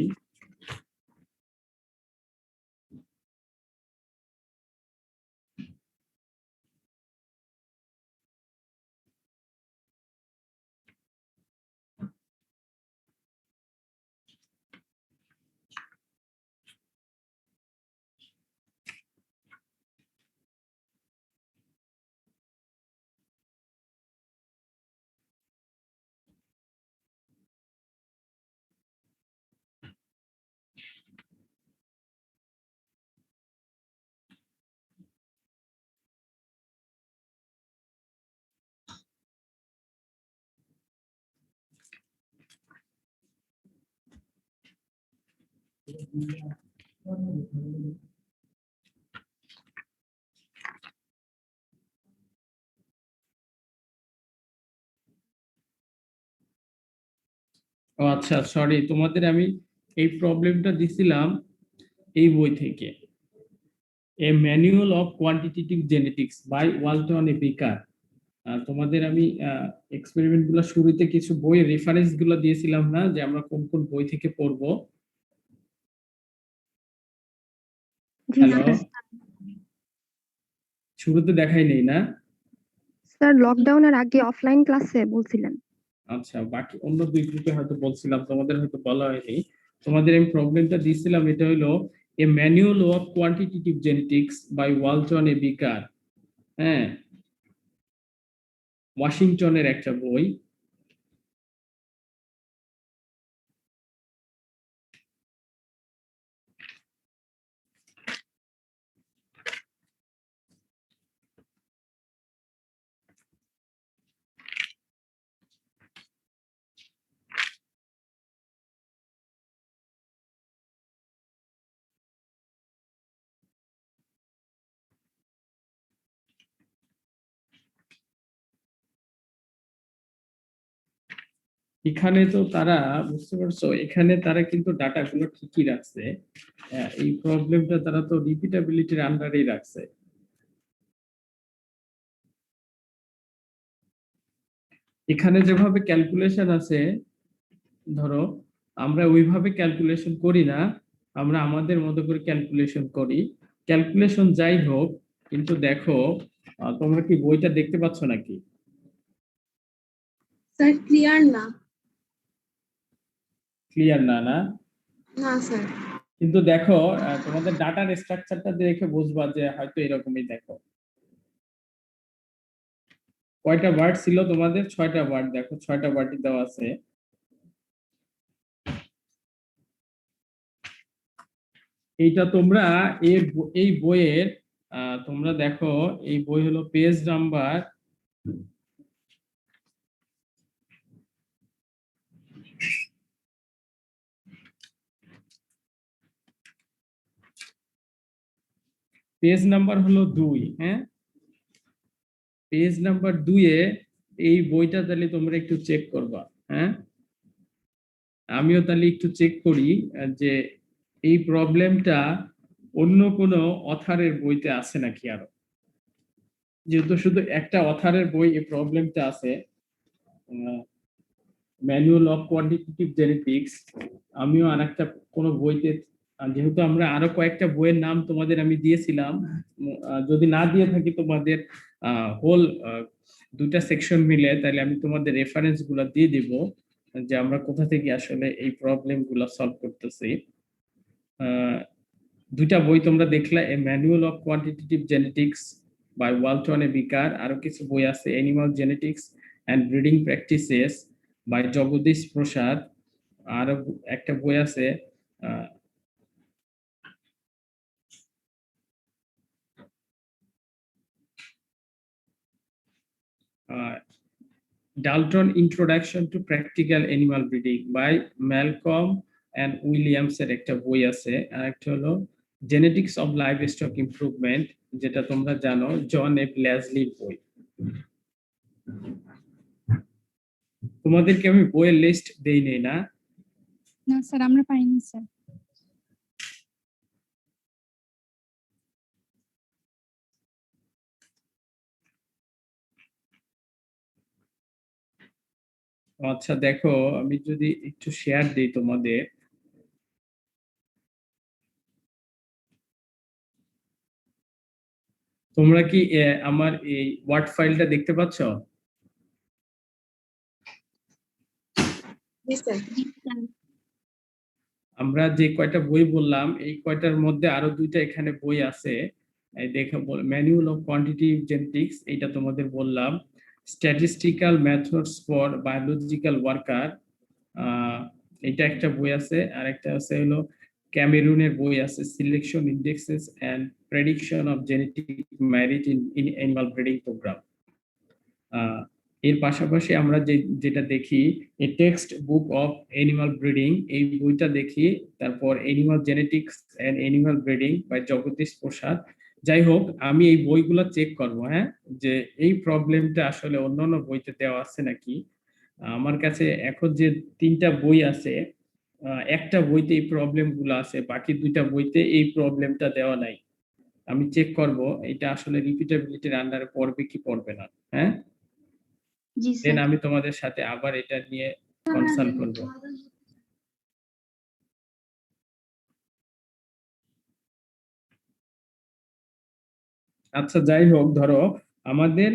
ও আচ্ছা, সরি, তোমাদের আমি এই প্রবলেমটা দিছিলাম এই বই থেকে, a manual of quantitative genetics by Walton A Baker. তোমাদের আমি এক্সপেরিমেন্ট গুলো শুরুতে কিছু বইয়ের রেফারেন্স গুলো দিয়েছিলাম না, যে আমরা কোন কোন বই থেকে পড়বো। জি হ্যালো, স্যার। শুরুতে দেখাই নেই না? স্যার লকডাউনের আগে অফলাইন ক্লাসে বলছিলেন। আচ্ছা, বাকি অন্য দুই গ্রুপে হয়তো বলছিলাম, তোমাদের হয়তো বলা হয়নি। তোমাদের এই প্রবলেমটা দিয়েছিলাম, এটা হলো a manual of quantitative genetics by Walton A Baker. হ্যাঁ, ওয়াশিংটনের একটা বই। এখানে তো তারা, বুঝতে পারছো, এখানে তারা কিন্তু ডাটা গুলো ঠিকই রাখছে। এই প্রবলেমটা তারা তো রিপিটেবিলিটির আন্ডারেই রাখছে। এখানে যেভাবে ক্যালকুলেশন আছে, ধরো আমরা ওইভাবে ক্যালকুলেশন করি না, আমরা আমাদের মতো করে ক্যালকুলেশন করি। ক্যালকুলেশন যাই হোক, কিন্তু দেখো, তোমরা কি বইটা দেখতে পাচ্ছ নাকি? স্যার ক্লিয়ার না। ক্লিয়ার না? না, না স্যার। কিন্তু দেখো, তোমাদের ডাটার স্ট্রাকচারটা দেখে বুঝবা যে হয়তো এরকমই। দেখো কয়টা ওয়ার্ড ছিল তোমাদের? 6টা ওয়ার্ড। দেখো 6টা ওয়ার্ডই দেওয়া আছে। এইটা তোমরা এই বইয়ের তোমরা দেখো, এই বই হলো পেজ নাম্বার 2। হ্যাঁ, পেজ নাম্বার 2-এ এই বইটা তাহলে তোমরা একটু চেক করবা। হ্যাঁ, আমিও তাহলে একটু চেক করি যে এই প্রবলেমটা অন্য কোনো অথারের বইতে আছে নাকি আরো। যেহেতু শুধু একটা অথারের বই এই প্রবলেমটা আছে, ম্যানুয়াল অফ কোয়ান্টিটেটিভ জেনেটিক্স, আমিও আরেকটা কোনো বইতে, যেহেতু আমরা আরো কয়েকটা বইয়ের নাম তোমাদের আমি দিয়েছিলাম, যদি না দিয়ে থাকি তোমাদের হোল 2টা সেকশন মিলে, তাহলে আমি তোমাদের রেফারেন্স গুলা দিয়ে দিব যে আমরা কোথা থেকে আসলে এই প্রবলেম গুলা সলভ করতেছি। 2টা বই তোমরা দেখলা, a manual of quantitative genetics by Walton A Baker, আরো কিছু বই আছে animal genetics and breeding practices by Jagdish Prasad, আরো একটা বই আছে Dalton introduction to practical animal breeding by Malcolm and Williams এর একটা বই আছে। আর একটা হলো genetics of livestock improvement, যেটা তোমরা জানো জন এফ ল্যাজলির বই। তোমাদেরকে আমি বইয়ের লিস্ট দেই নেই না? না স্যার, আমরা পাইনি স্যার। আচ্ছা দেখো, আমি যদি একটু শেয়ার দিই তোমাদের, তোমরা কি আমার এই ওয়ার্ড ফাইলটা দেখতে পাচ্ছ? জি স্যার। আমরা যে কয়টা বই বললাম, এই কয়টার মধ্যে আরো 2টা এখানে বই আছে। এই দেখো, ম্যানুয়াল অফ কোয়ান্টিটেটিভ জেনেটিক্স, এইটা তোমাদের বললাম। Statistical methods for biological worker, এটা একটা বই আছে। আর একটা আছে হলো ক্যামেরুনের বই আছে, selection indexes and prediction of genetic merit in animal breeding program. এর পাশাপাশি আমরা যেটা দেখি, a text book of animal breeding, এই বইটা দেখি। তারপর animal genetics and animal breeding by Jagdish Prasad. যাই হোক, আমি এই বইগুলো চেক করবো, হ্যাঁ, যে এই প্রবলেমটা আসলে অন্যান্য বইতে দেওয়া আছে নাকি। আমার কাছে এখন যে 3টা বই আছে, একটা বইতে এই প্রবলেম গুলো আছে, বাকি 2টা বইতে এই প্রবলেমটা দেওয়া নাই। আমি চেক করব এটা আসলে রিপিটেবিলিটির আন্ডারে পড়বে কি পড়বে না। হ্যাঁ, জি দেন স্যার। আমি তোমাদের সাথে আবার এটা নিয়ে কনসাল্ট করব। আচ্ছা যাই হোক, ধরো আমাদের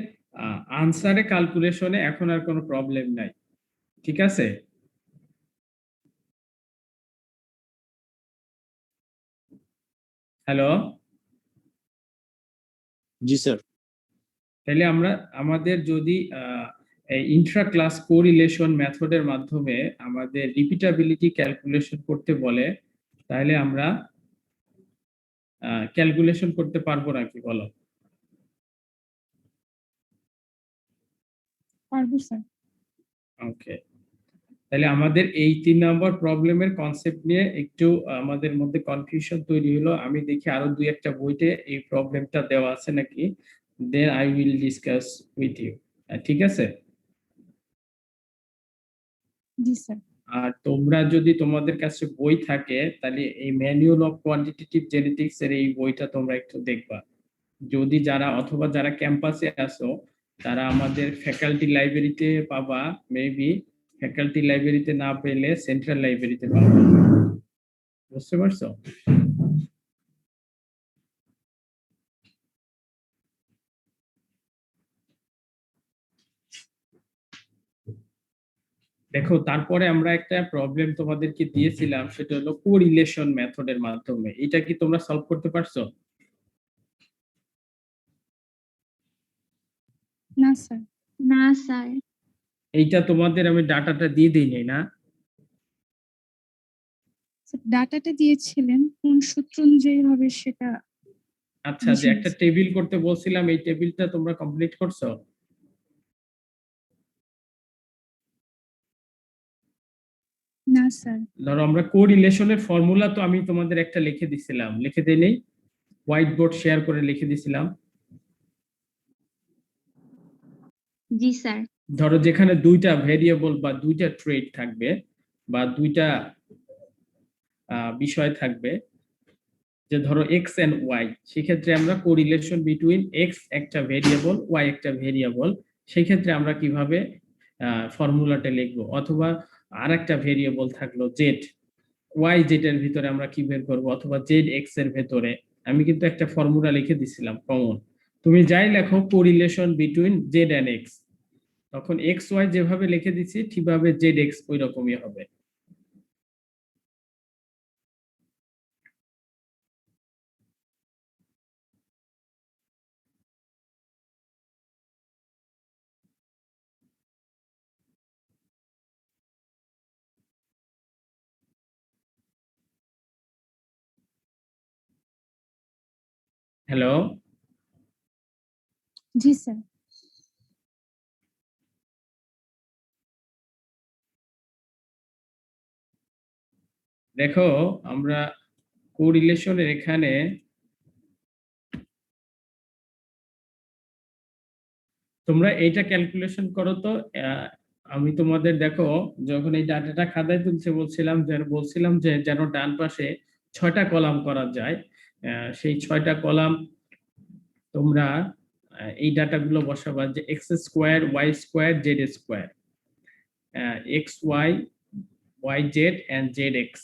আনসারে ক্যালকুলেশনে এখন আর কোনো প্রবলেম নাই, ঠিক আছে? হ্যালো, জি স্যার। তাহলে আমরা আমাদের যদি ইন্ট্রা ক্লাস কোরিলেশন মেথডের মাধ্যমে আমাদের রিপিটেবিলিটি ক্যালকুলেশন করতে বলে, তাহলে আমরা ক্যালকুলেশন করতে পারবো নাকি বলো? পারবো স্যার। ওকে, তাহলে আমাদের এই 3 নম্বর প্রবলেমের কনসেপ্ট নিয়ে একটু আমাদের মধ্যে কনফিউশন তৈরি হলো। আমি দেখি আরো 2-1টা বইতে এই প্রবলেমটা দেওয়া আছে নাকি, then I will discuss with you. ঠিক আছে? জি স্যার। আর তোমরা যদি তোমাদের কাছে বই থাকে, তাহলে এই ম্যানুয়াল অফ কোয়ান্টিটেটিভ জেনেটিক্স এর এই বইটা তোমরা একটু দেখবা। যদি যারা, অথবা যারা ক্যাম্পাসে আসো, তারা আমাদের ফ্যাকাল্টি লাইব্রেরিতে পাবা, মেবি ফ্যাকাল্টি লাইব্রেরিতে না পেলে সেন্ট্রাল লাইব্রেরিতে পাবা। বুঝতে পারছো? দেখো, তারপরে আমরা একটা প্রবলেম তোমাদেরকে দিয়েছিলাম, সেটা হলো কোরিলেশন মেথডের মাধ্যমে। এটা কি তোমরা সলভ করতে পারছো? না স্যার। না স্যার। এইটা তোমাদের আমি ডাটাটা দিয়ে দিই নাই না? ডাটাটা দিয়েছিলেন কোন সূত্র অনুযায়ী হবে সেটা আচ্ছা, যে একটা টেবিল করতে বলছিলাম, এই টেবিলটা তোমরা কমপ্লিট করছো? না স্যার। ধরো আমরা কোরিলেশনের ফর্মুলা তো আমি তোমাদের একটা লিখে দিছিলাম, লিখে দেই নেই? হোয়াইট বোর্ড শেয়ার করে লিখে দিছিলাম। জি স্যার। ধরো যেখানে দুইটা ভেরিয়েবল বা দুইটা ট্রেড থাকবে বা দুইটা বিষয় থাকবে, যে ধরো এক্স এন্ড ওয়াই, সেক্ষেত্রে আমরা কোরিলেশন বিটুইন এক্স একটা ভেরিয়েবল, ওয়াই একটা ভেরিয়েবল, সেই ক্ষেত্রে আমরা কিভাবে ফর্মুলাটা লিখবো। অথবা আর একটা ভেরিয়েবল থাকলো জেড, ওয়াই জেড এর ভিতরে আমরা কি বের করবো, অথবা জেড এক্স এর ভেতরে আমি কিন্তু একটা ফর্মুলা লিখে দিছিলাম কমন। তুমি যাই লেখো correlation between z and x, তখন এক্স ওয়াই যেভাবে লিখে দিছি ঠিকভাবে জেড এক্স ওই রকমই হবে। হ্যালো, জি স্যার। দেখো আমরা কোরিলেশনের এখানে তোমরা এইটা ক্যালকুলেশন করো তো। আমি তোমাদের দেখো যখন এই ডাটাটা খাতায় তুলছে বলছিলাম যে যেন ডান পাশে 6টা কলাম করা যায়। সেই 6টা কলাম তোমরা এই ডাটাগুলো বসাবা, যে x square, y square, z square, x y, y z and z x.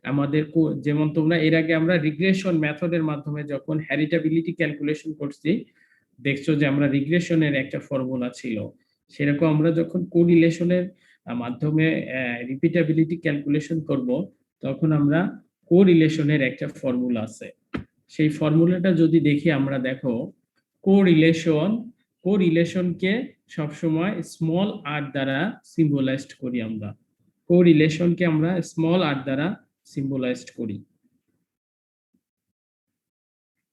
আমাদের যেমন তোমরা এর আগে আমরা রিগ্রেশন মেথডের মাধ্যমে যখন হেরিটেবিলিটি ক্যালকুলেশন করছি, দেখছো যে আমরা রিগ্রেশনের একটা ফর্মুলা ছিল, সেরকম আমরা যখন কোরিলেশনের মাধ্যমে রিপিটেবিলিটি ক্যালকুলেশন করব, তখন আমরা কোরিলেশনের একটা ফর্মুলা আছে। সেই ফর্মুলাটা যদি দেখি আমরা, দেখো কোরিলেশনকে সবসময় স্মল আর দ্বারা সিম্বলাইজড করি আমরা। কোরিলেশনকে আমরা স্মল আর দ্বারা সিম্বলাইজড করি।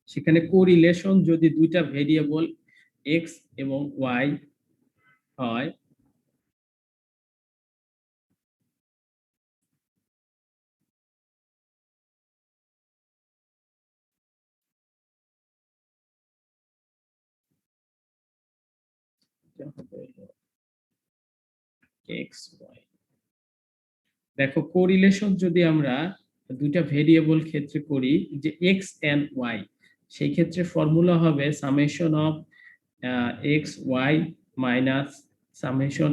সেখানে কোরিলেশন যদি দুইটা ভেরিয়েবল এক্স এবং ওয়াই হয়, এক্স ওয়াই, দেখো কোরিলেশন যদি আমরা দুইটা ভেরিয়েবল ক্ষেত্রে করি, যে এক্স এন্ড ওয়াই, সেই ক্ষেত্রে ফর্মুলা হবে summation of x y minus summation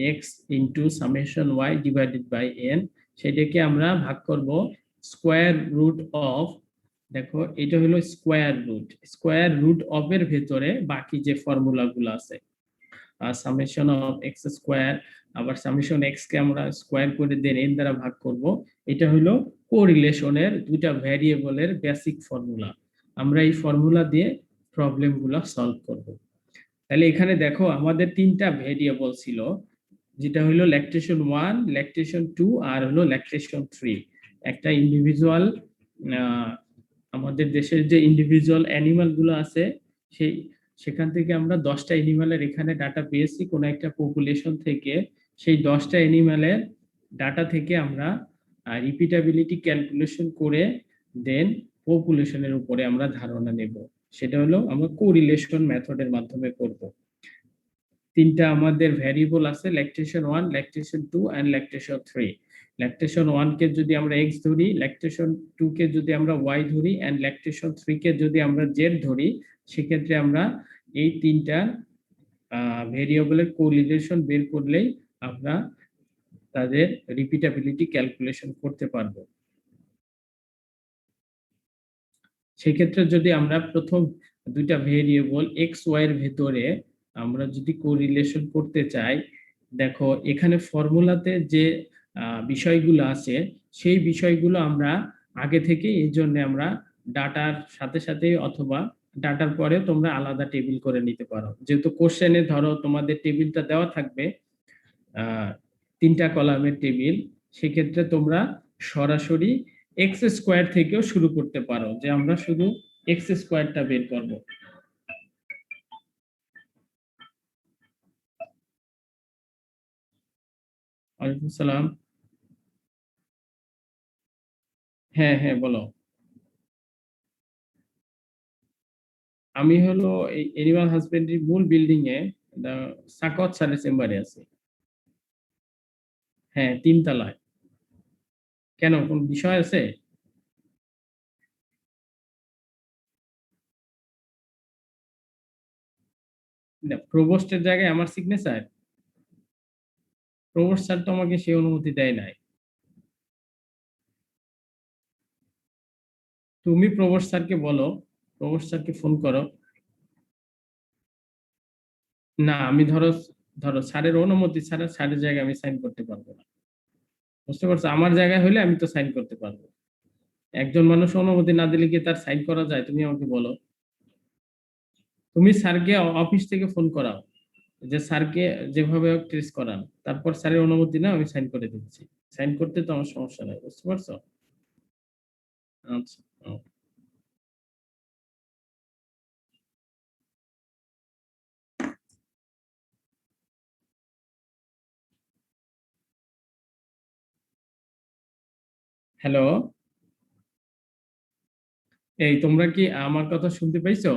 x into summation y divided by n. সেটাকে আমরা ভাগ করব স্কোয়ার রুট অফ, দেখো এটা হলো স্কোয়ার রুট অফ এর ভেতরে বাকি যে ফর্মুলা গুলো আছে, সামেশন অফ এক্স স্কোয়ার, আবার সামেশন এক্স কে আমরা স্কোয়ার করে দেন এন দ্বারা ভাগ করব। এটা হলো কোরিলেশনের দুইটা ভ্যারিয়েবলের বেসিক ফর্মুলা। আমরা এই ফর্মুলা দিয়ে প্রবলেম গুলো সলভ করব। তাহলে এখানে দেখো আমাদের তিনটা ভেরিয়েবল ছিল, যেটা হলো ল্যাকটেশন 1, ল্যাকটেশন 2 আর হলো ল্যাকটেশন 3। একটা ইন্ডিভিজুয়াল, আমাদের দেশের যে ইন্ডিভিজুয়াল অ্যানিমাল গুলো আছে, সেখান থেকে আমরা 10টা অ্যানিমালের এখানে ডাটা পেয়েছি কোন একটা পপুলেশন থেকে। সেই 10টা অ্যানিমালের ডাটা থেকে আমরা রিপিটেবিলিটি ক্যালকুলেশন করে দেন পপুলেশনের উপরে আমরা ধারণা নেব। সেটা হলো আমরা কোরিলেশন মেথডের মাধ্যমে করব। তিনটা আমাদের ভ্যারিয়েবল আছে, lactation 1, lactation 2 and lactation 3। Lactation 1 কে যদি আমরা x ধরি, ল্যাকটেশন 2 কে যদি আমরা y ধরি এন্ড ল্যাকটেশন 3 কে যদি আমরা z ধরি, সেক্ষেত্রে আমরা এই তিনটা ভেরিয়েবলের কোরিলেশন বের করলেই আমরা তাদের রিপিটেবিলিটি ক্যালকুলেশন করতে পারবো। সেক্ষেত্রে যদি আমরা প্রথম দুইটা ভেরিয়েবল এক্স ওয়াই এর ভেতরে আমরা যদি কোরিলেশন করতে চাই, দেখো এখানে ফর্মুলাতে যে বিষয়গুলো আছে সেই বিষয়গুলো আমরা আগে থেকে, এই জন্য আমরা ডাটার সাথে সাথে অথবা ডাটার পরে তোমরা আলাদা টেবিল করে নিতে পারো। যেহেতু কোশ্চেনে ধরো তোমাদের টেবিলটা দেওয়া থাকবে 3টা কলামের টেবিল, সেক্ষেত্রে তোমরা সরাসরি এক্স স্কোয়ার থেকেও শুরু করতে পারো, যে আমরা শুধু এক্স স্কোয়ারটা বের করব। ওয়ালাইকুম সালাম। হ্যাঁ হ্যাঁ বলো। আমি হলো এই এনিমাল হাজবেন্ডারি মূল বিল্ডিং এ সাকত স্যারের চেম্বারে আছি। হ্যাঁ 3 তলায়। কেন, কোন বিষয় আছে? না, প্রভোস্টের জায়গায় আমার সিগনেচার? প্রভোস্ট স্যার তো আমাকে সেই অনুমতি দেয় নাই। তুমি প্রভোস্ট স্যারকে বলো, প্রভোস্ট স্যারকে ফোন করো। না আমি ধরো ধরো স্যারের অনুমতি ছাড়া স্যারের জায়গায় আমি সাইন করতে পারবো না। বুঝতে পারছো? আমার জায়গায় হলে আমি তো সাইন করতে পারবো। একজন মানুষ অনুমতি না দিলে কি তার সাইন করা যায়? তুমি আমাকে বলো। তুমি স্যারকে অফিস থেকে ফোন করাও, যে স্যারকে যেভাবে ট্রেস করান, তারপর স্যারের অনুমতি না আমি সাইন করে দিচ্ছি। সাইন করতে তো আমার সমস্যা নাই, বুঝতে পারছো? আচ্ছা। হ্যালো, এই তোমরা কি আমার কথা শুনতে পাইছো?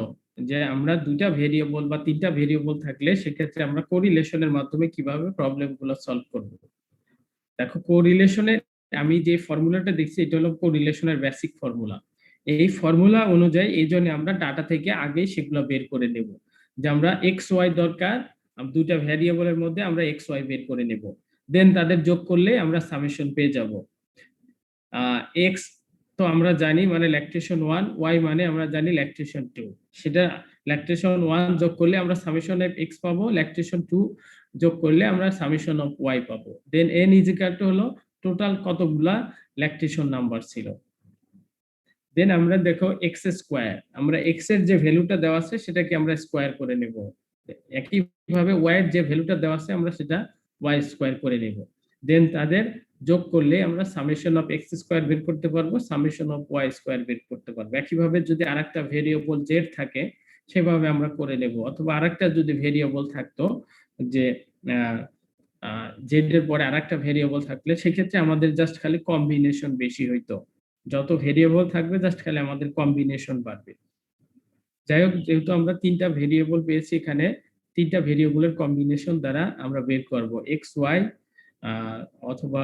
যে আমরা 2টা ভেরিয়েবল বা 3টা ভেরিয়েবল থাকলে সেক্ষেত্রে আমরা কোরিলেশনের মাধ্যমে কিভাবে প্রবলেম গুলো সলভ করব। দেখো কোরিলেশনের আমি যে ফর্মুলাটা দেখছি এটা হলো কোরিলেশনের বেসিক ফর্মুলা। এই ফর্মুলা অনুযায়ী এই জন্য আমরা ডাটা থেকে আগে সেগুলো বের করে নেব, যে আমরা এক্স ওয়াই দরকার, 2টা ভ্যারিয়েবলের মধ্যে আমরা এক্স ওয়াই বের করে নেব, দেন তাদের যোগ করলে আমরা সামেশন পেয়ে যাব। এক্স তো আমরা জানি মানে ল্যাকটেশন 1, ওয়াই মানে আমরা জানি ল্যাকটেশন 2। সেটা ল্যাকটেশন 1 যোগ করলে আমরা সামেশন অফ এক্স পাবো, ল্যাকটেশন 2 যোগ করলে আমরা সামেশন অফ ওয়াই পাবো। Than n is equal two হলো টোটাল কতগুলা ল্যাকটেশন নাম্বার ছিল। দেন আমরা দেখো এক্স স্কোয়ার, আমরা এক্স এর যে ভ্যালুটা দেওয়া আছে সেটাকে আমরা স্কোয়ার করে নেব। একইভাবে ওয়াই এর যে ভ্যালুটা দেওয়া আছে আমরা সেটা ওয়াই স্কোয়ার করে নেব। দেন তাদের যোগ করলে আমরা সামেশন অফ এক্স স্কোয়ার বের করতে পারবো, সামেশন অফ ওয়াই স্কোয়ার বের করতে পারবো। একইভাবে যদি আরেকটা ভেরিয়েবল জেড থাকে সেভাবে আমরা করে নেব, অথবা আরেকটা যদি ভেরিয়েবল থাকতো যে জেড এর পরে আরেকটা ভেরিয়েবল থাকলে সেক্ষেত্রে আমাদের জাস্ট খালি কম্বিনেশন বেশি হইতো। যত ভেরিয়েবল থাকবে জাস্ট খালি আমাদের কম্বিনেশন বাড়বে। যাই হোক, যেহেতু আমরা 3টা ভেরিয়েবল পেয়েছি এখানে, 3টা ভেরিয়েবলের কম্বিনেশন দ্বারা আমরা বের করব এক্স ওয়াই অথবা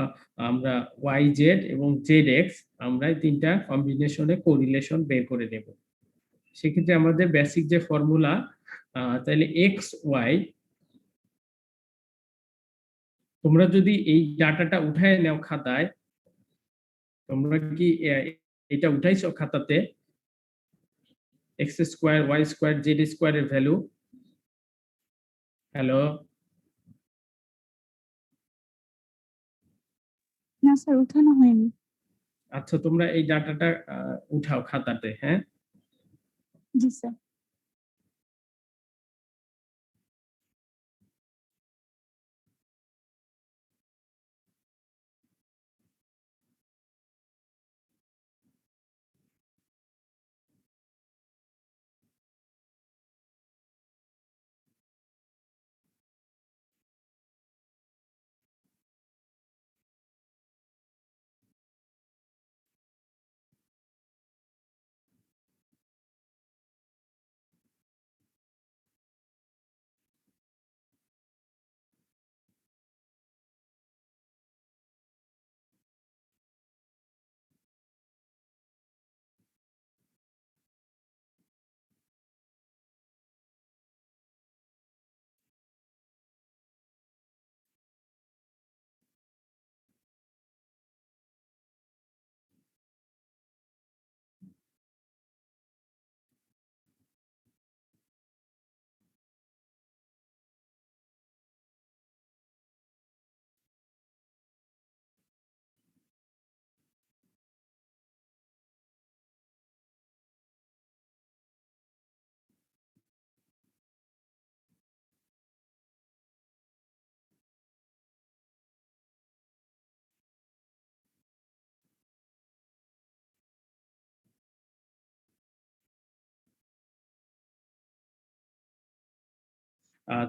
আমরা ওয়াই জেড এবং জেড এক্স, আমরা এই 3টা কম্বিনেশনে কোরিলেশন বের করে নেব। সেক্ষেত্রে আমাদের বেসিক যে ফর্মুলা, তাহলে এক্স ওয়াই, তোমরা যদি এই ডাটাটা উঠায় নাও খাতায়, তোমরা কি এটা উঠাইছো খাতাতে? X square y square z square এর ভ্যালু। হ্যালো, না স্যার উঠানো হয়নি। আচ্ছা তোমরা এই ডাটাটা উঠাও খাতাতে, হ্যাঁ। জি স্যার।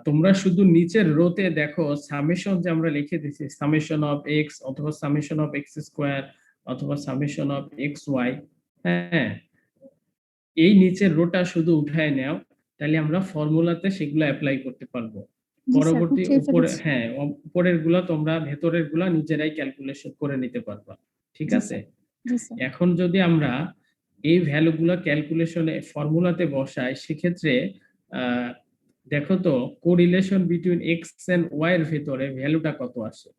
তোমরা শুধু নিচের রোতে দেখো সামেশন যে আমরা লিখে দিছি সামেশন অফ এক্স অথবা সামেশন অফ এক্স স্কোয়ার অথবা সামেশন অফ এক্স ওয়াই। হ্যাঁ, এই নিচের রোটা শুধু উঠায় নাও, তাহলে আমরা ফর্মুলাতে সেগুলো অ্যাপ্লাই করতে পারবো। পরবর্তী উপরে হ্যাঁ উপরের গুলা তোমরা ভেতরের গুলা নিজেরাই ক্যালকুলেশন করে নিতে পারবা, ঠিক আছে? এখন যদি আমরা এই ভ্যালু গুলা ক্যালকুলেশনে ফর্মুলাতে বসাই সেক্ষেত্রে দেখো তো correlation between x and y এর ভেতরে ভ্যালুটা কত আসে।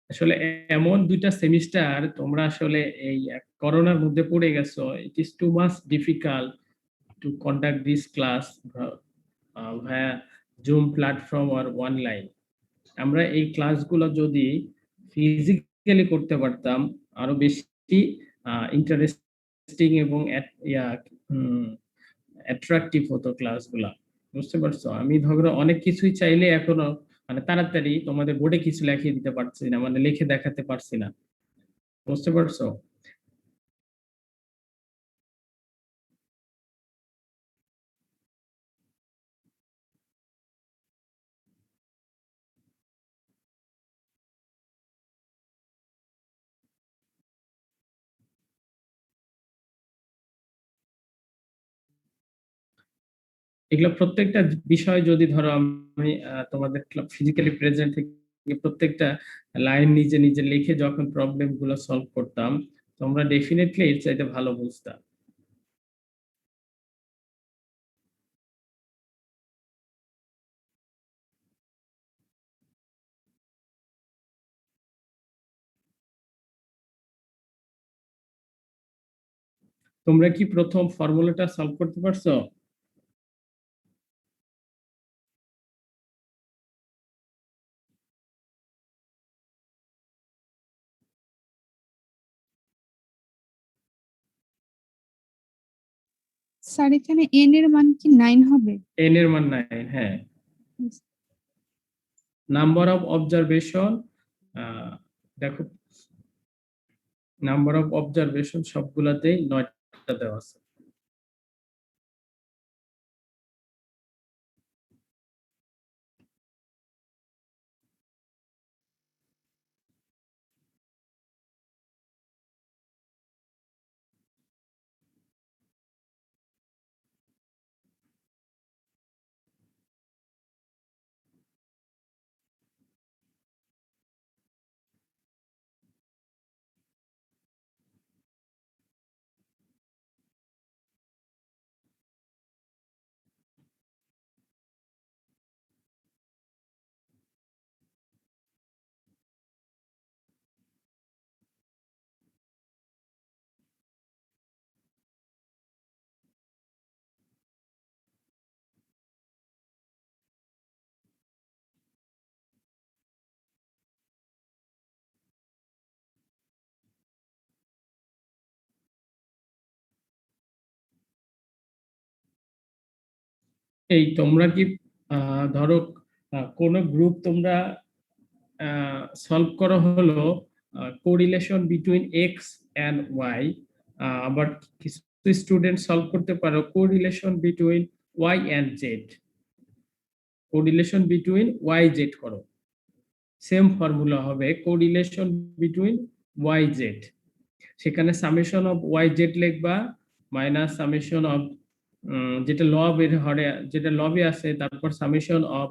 আসলে এমন দুইটা সেমিস্টার তোমরা আসলে এই করোনার মধ্যে পড়ে গেছো, it is too much difficult to conduct this class via zoom platform or online. আমরা এই ক্লাসগুলো যদি ফিজিক্যালি করতে পারতাম আরো বেশি ইন্টারেস্টিং এবং অ্যাট্রাকটিভ হতো ক্লাসগুলা, বুঝতে পারছো? আমি ধরো অনেক কিছুই চাইলে এখনো মানে তাড়াতাড়ি তোমাদের বোর্ডে কিছু লিখে দিতে পারছি না, মানে লিখে দেখাতে পারছি না, বুঝতে পারছো? এগুলো প্রত্যেকটা বিষয় যদি ধরো আমি তোমাদের ফিজিক্যালি প্রেজেন্ট থেকে প্রত্যেকটা লাইন নিজে নিজে লিখে যখন প্রবলেম গুলো সলভ করতাম, তোমরা ডেফিনেটলি এর চাইতে ভালো বুঝতা। তোমরা কি প্রথম ফর্মুলাটা সলভ করতে পারছো? স্যার এখানে n এর মান কি 9 হবে? এন এর মান 9, হ্যাঁ। নাম্বার অফ অবজারভেশন, দেখো নাম্বার অফ অবজারভেশন সবগুলাতেই 9টা দেওয়া আছে। এই তোমরা কি ধরো কোন গ্রুপ তোমরা সলভ করা হলো correlation between x and y, আবার কিছু স্টুডেন্ট সলভ করতে পারো correlation between y and z. Correlation between y z করো, সেম ফর্মুলা হবে কোরিলেশন বিটুইন ওয়াই জেড। সেখানে সামেশন অফ ওয়াই জেড লিখবা মাইনাস সামেশন অফ যেটা লব এর হরে যেটা লবে আছে, তারপর summation of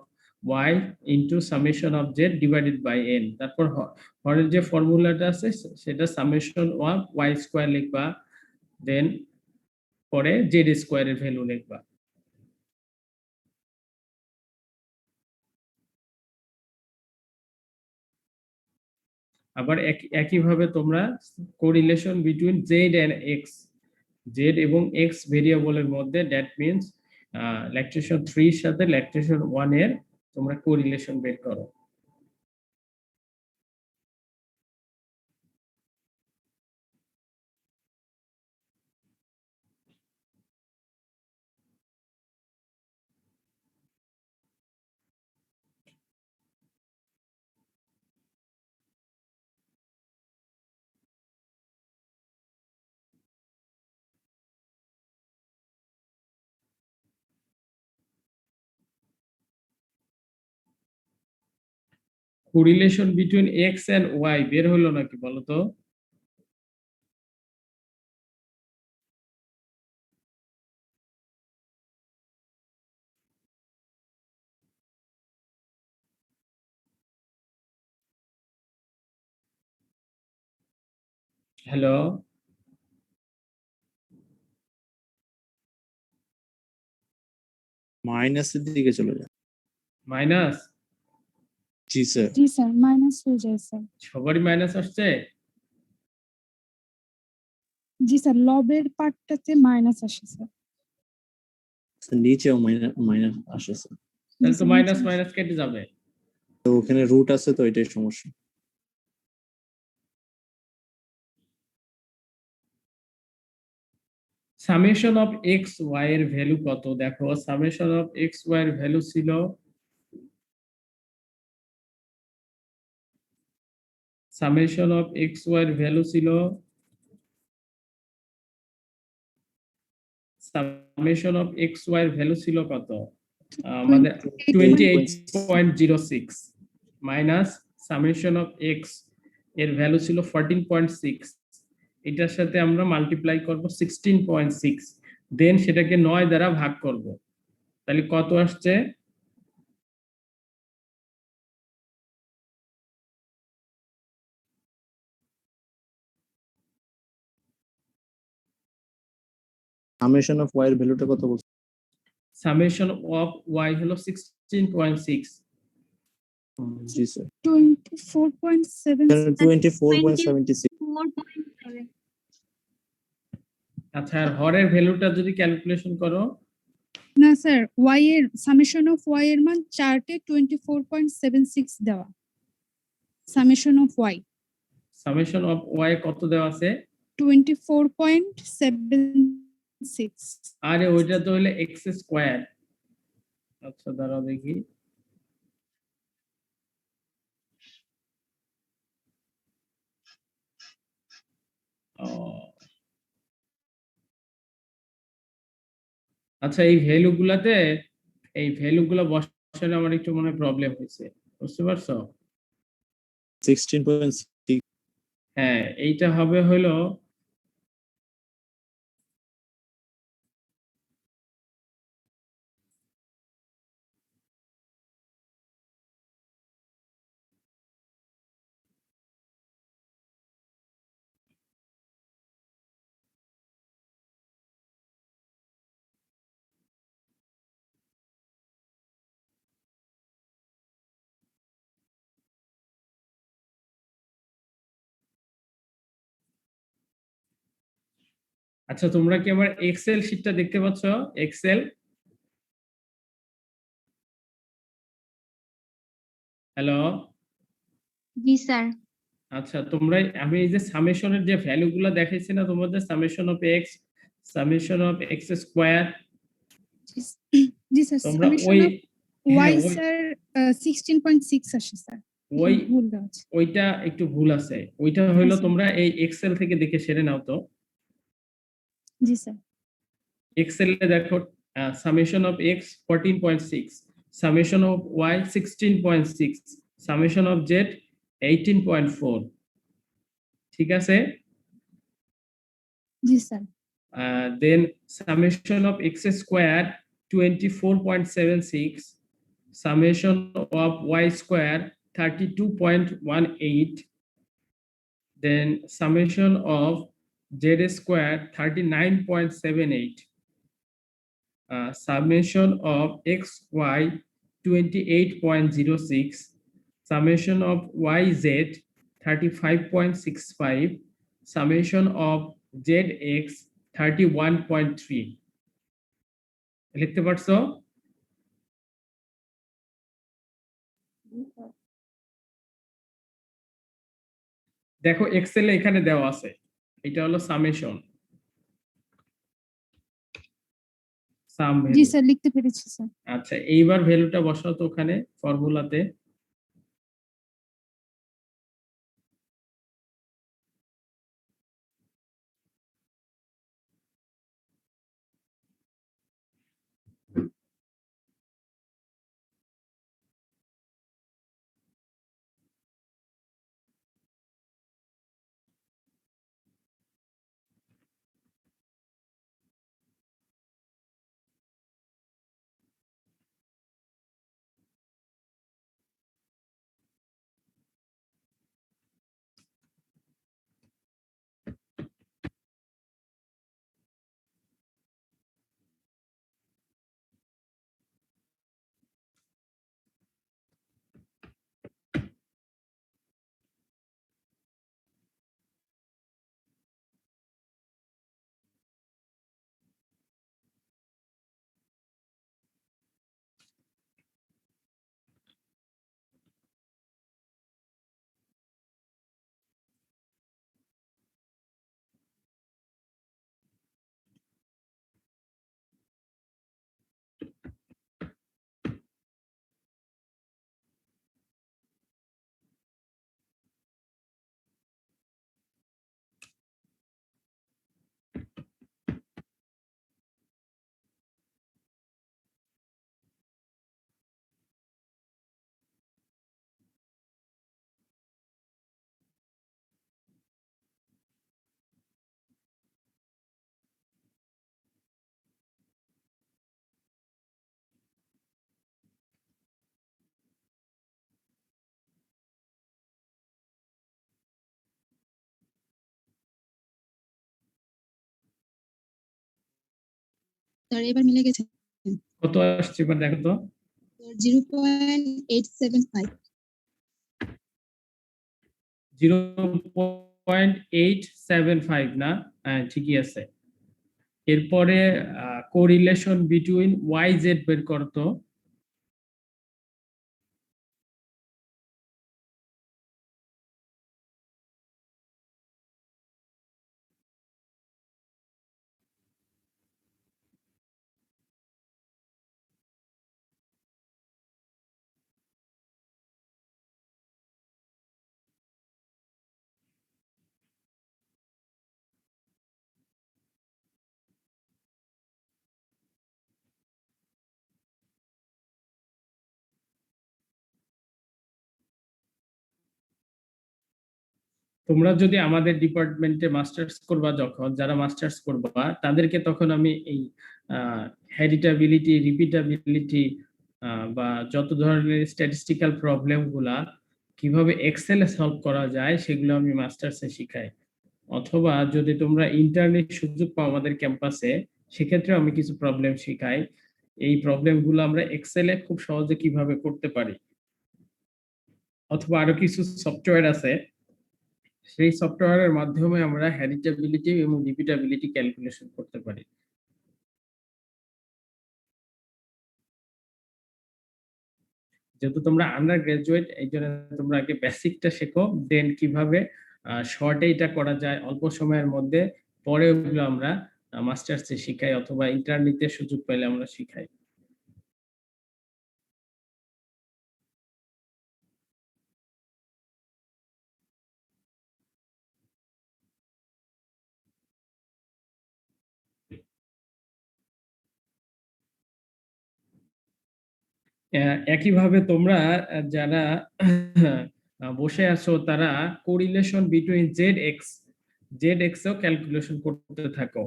y into summation of z divided by n, তারপর হরের যে ফর্মুলাটা আছে সেটা সামেশন অফ y স্কয়ার লিখবা, দেন পরে z স্কয়ারের ভ্যালু লিখবা। আবার একইভাবে তোমরা correlation between z and x, z এবং এক্স ভেরিয়েবলের মধ্যে, দ্যাট মিনস ল্যাকটেশন 3 এর সাথে ল্যাকটেশন 1 এর তোমরা কোরিলেশন বের করো। Correlation between x and y বের হলো নাকি বলো তো? হ্যালো, মাইনাসের দিকে চলে যায়। মাইনাস? জি স্যার। জি স্যার, মাইনাস হয়ে যায় স্যার। সবারই মাইনাস আসছে? জি স্যার, লবের পার্টটাতে মাইনাস আসে স্যার। নিচেও মাইনাস আসে স্যার। তাহলে তো নিচে মাইনাস আসে। মাইনাস কেটে যাবে। তো ওখানে রুট আছে, তো এটাই সমস্যা। সামেশন অফ এক্স ওয়াই এর ভ্যালু কত? দেখো, সামেশন অফ এক্স ওয়াই এর ভ্যালু ছিল সামেশন অফ এক্স ওয়াই এর ভ্যালু ছিল সামেশন অফ এক্স ওয়াই এর ভ্যালু ছিল কত? আমাদের 28.06 মাইনাস সামেশন অফ এক্স এর ভ্যালু ছিল 14.6। এটার সাথে আমরা মাল্টিপ্লাই করব 16.6, দেন সেটাকে 9 দ্বারা ভাগ করব। তাহলে কত আসছে? সামেশন অফ ওয়াই এর ভ্যালুটা কত বলছো? সামেশন অফ ওয়াই হলো 16.6। জি স্যার। 24.7 24.76। 4.7 আচ্ছা, আর হরের ভ্যালুটা যদি ক্যালকুলেশন করো? না স্যার, ওয়াই এর সামেশন অফ ওয়াই এর মান চার্টে 24.76 দেওয়া। Summation of y summation of y কত দেওয়া আছে? 24.76। আরে ওইটা তো হলো এক্স স্কয়ার। আচ্ছা দাঁড়াও দেখি। আচ্ছা, এই ভ্যালুগুলা বসালে আমার একটু মনে প্রবলেম হয়েছে, বুঝতে পারছো? 16.6। হ্যাঁ, এইটা হবে হলো আচ্ছা, তোমরা কি আমার এক্সেল শিটটা দেখতে পাচ্ছ? Excel, hello? জি স্যার। আচ্ছা, তোমরা আমি এই যে সামেশনের যে ভ্যালুগুলো দেখাইছি না তোমাদের, summation of x, summation of X square, G sir, তোমরা সামেশন ওই অফ ওয়াই ওই স্যার 16.6 আসে স্যার। ওই ভুল দেওয়া আছে। ওইটা একটু ভুল আছে। ওইটা হলো আচ্ছা। তোমরা এই এক্সেল থেকে দেখে সেরে নাও তো। জি স্যার। এক্সেলে দেখো, summation of X 14.6, summation of Y 16.6, summation of Z 18.4। ঠিক আছে? জি sir. Then summation of X square 24.76, summation of y square 32.18, then summation of z square 39.78, summation of xy 28.06, summation of yz 35.65 summation of zx 31.3 লিখতে পারছো? দেখো এক্সেলে এখানে দেওয়া আছে, এটা হলো সামেশন সাম জি ভ্যালু। স্যার, লিখতে পেরেছি স্যার। আচ্ছা এইবার ভ্যালুটা বসাও তো ওখানে ফর্মুলাতে। স্যার এবার মিলে গেছে কত আসছে এবার দেখো তো? 0.875 0.875 না? হ্যাঁ ঠিকই আছে। এরপরে কোরিলেশন বিটুইন ওয়াই জেড বের করতো। তোমরা যদি আমাদের ডিপার্টমেন্টে মাস্টার্স করবা, যখন যারা মাস্টার্স করবা তাদেরকে তখন আমি এই হেরিটাবিলিটি, রিপিটাবিলিটি বা যত ধরনের স্ট্যাটিস্টিক্যাল প্রবলেম গুলা কিভাবে এক্সেলে সলভ করা যায় সেগুলো আমি মাস্টার্সে শিখাই। অথবা যদি তোমরা ইন্টারনেট সুযোগ পাও আমাদের ক্যাম্পাসে, সেক্ষেত্রে আমি কিছু প্রবলেম শিখাই। এই প্রবলেমগুলো আমরা এক্সেলে খুব সহজে কিভাবে করতে পারি। অথবা আরো কিছু সফটওয়্যার আছে, সেই সফটওয়্যারের মাধ্যমে আমরা হেরিটেবিলিটি এবং রিপিটেবিলিটি ক্যালকুলেশন করতে পারি। যেহেতু তোমরা আন্ডার গ্রাজুয়েট, এই জন্য তোমরা আগে বেসিকটা শেখো, দেন কিভাবে শর্টে এটা করা যায় অল্প সময়ের মধ্যে, পরে ওগুলো আমরা মাস্টার্সে শিখাই অথবা ইন্টারনেটে সুযোগ পেলে আমরা শিখাই। একইভাবে তোমরা যারা বসে আছো তারা কোরিলেশন বিটুইন জেড এক্সও ক্যালকুলেশন করতে থাকো।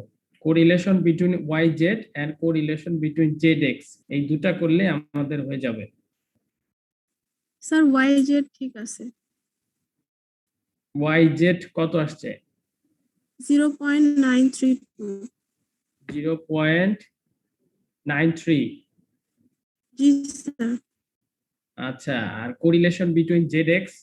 Correlation between y z and correlation between Z x, এই দুটা করলে আমাদের হয়ে যাবে। স্যার ওয়াই জেড ঠিক আছে। ওয়াই জেড কত আসছে? 0.932 0.93। জি স্যার। আচ্ছা, আর correlation between Z X?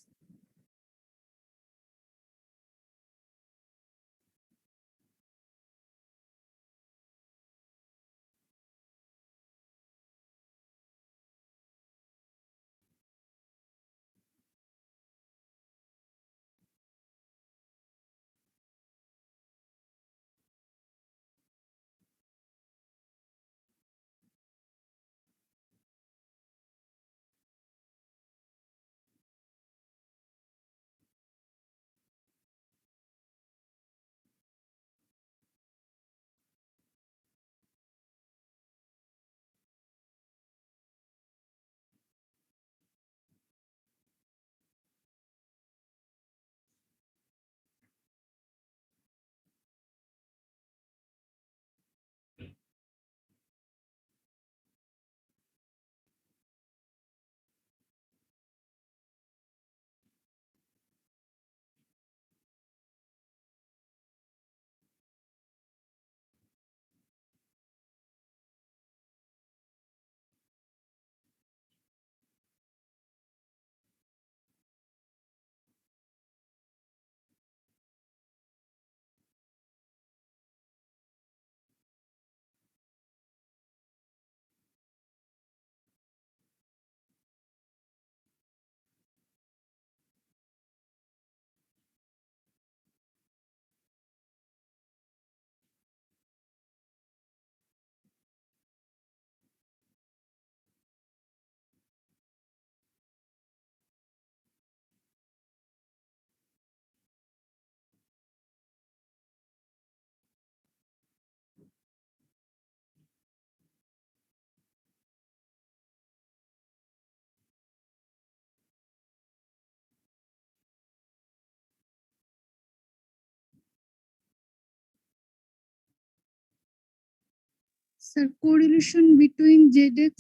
Sir correlation between ZX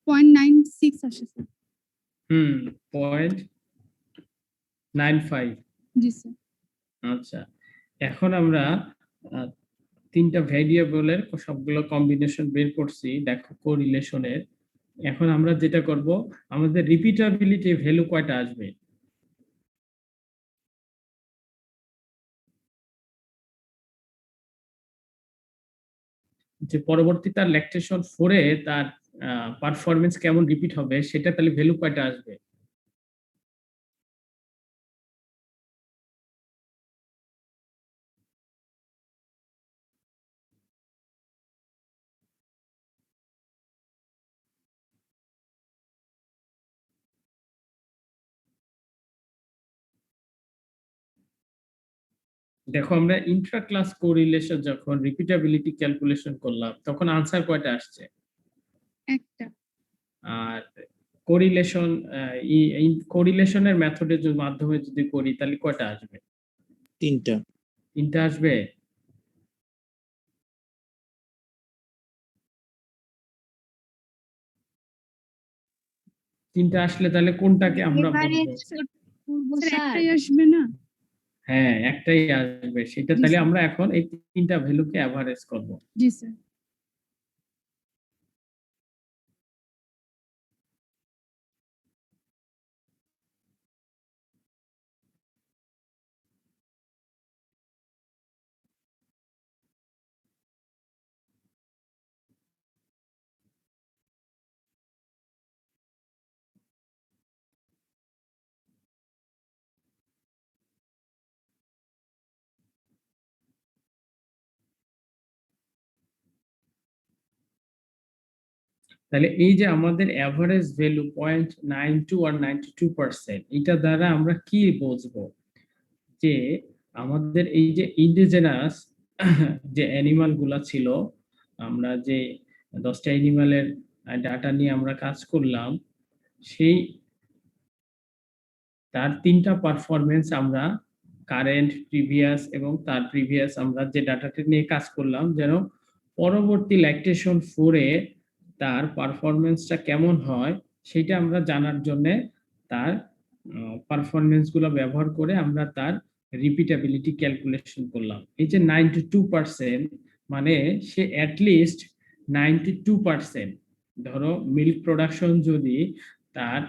0.96 আসে স্যার। 0.95। জি স্যার। আচ্ছা, এখন আমরা তিনটা ভেরিয়েবলের সবগুলো কম্বিনেশন বের করছি, দেখো কোরিলেশনের। এখন আমরা যেটা করব, আমাদের রিপিটেবিলিটি ভ্যালু কয়টা আসবে? যে পরবর্তী তার ল্যাকটেশন 4 এ তার পারফরম্যান্স কেমন রিপিট হবে, সেটা তাহলে ভ্যালু কয়টা আসবে? দেখো, আমরা ইন্ট্রা ক্লাস কোরিলেশন যখন রিপিটেবিলিটি ক্যালকুলেশন করলাম, তখন আনসার কয়টা আসছে? একটা। আর কোরিলেশন, এই কোরিলেশনের মেথডের মাধ্যমে যদি করি, তাহলে কয়টা আসবে? তিনটা। তিনটা আসবে। তিনটা আসলে তাহলে কোনটাকে আমরা বলবো? স্যার একটাই আসবে না? হ্যাঁ, একটাই আসবে। সেটা জি তাহলে স্যার। আমরা এখন এই তিনটা ভ্যালুকে এভারেজ করব। জি স্যার। তাহলে এই যে আমাদের এভারেজ ভ্যালু 0.92 আর 92%, এটা দ্বারা আমরা কি বুঝবো? যে আমাদের এই যে ইন্ডিজেনাস যে অ্যানিমাল গুলা ছিল, আমরা যে 10টা অ্যানিমালের ডাটা নিয়ে আমরা কাজ করলাম, সেই তার তিনটা পারফরমেন্স আমরা কারেন্ট, প্রিভিয়াস এবং তার প্রিভিয়াস আমরা যে ডাটাটা নিয়ে কাজ করলাম, যেন পরবর্তী ল্যাকটেশন 4 এ তার পারফরমেন্সটা কেমন হয় সেটা আমরা জানার জন্য তার পারফরমেন্স গুলো ব্যবহার করে আমরা তার রিপিটেবিলিটি ক্যালকুলেশন করলাম। এই যে 92%, মানে সে অ্যাটলিস্ট 92%। ধরো মিল্ক প্রোডাকশন যদি তার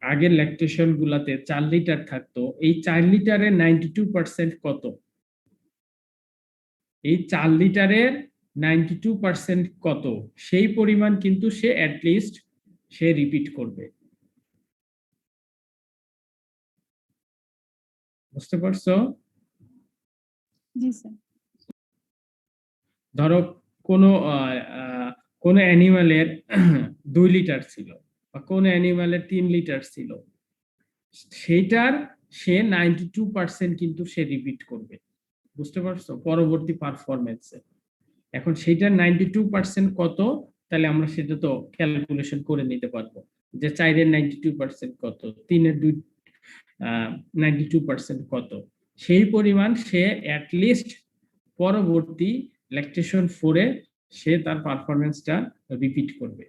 আগের ল্যাকটেশন গুলাতে 4 লিটার থাকতো, এই 4 লিটারের 92% কত? এই 4 লিটারের 92% কত, সেই পরিমাণ কিন্তু সে অ্যাটলিস্ট সে রিপিট করবে। বুঝতে পারছো? জি স্যার। ধরো কোনো কোনো অ্যানিমালের 2 লিটার ছিল বা কোন অ্যানিমালের 3 লিটার ছিল, সেইটার সে 92% কিন্তু সে রিপিট করবে। বুঝতে পারছো? পরবর্তী পারফরমেন্সে। এখন সেইটার 92% কত, তাহলে আমরা সেটা তো ক্যালকুলেশন করে নিতে পারবো যে 4 এর 92% কত, 3 এর 92% কত। সেই পরিমাণ সে অ্যাটলিস্ট পরবর্তী ল্যাকটেশন 4 এ সে তার পারফরমেন্সটা রিপিট করবে।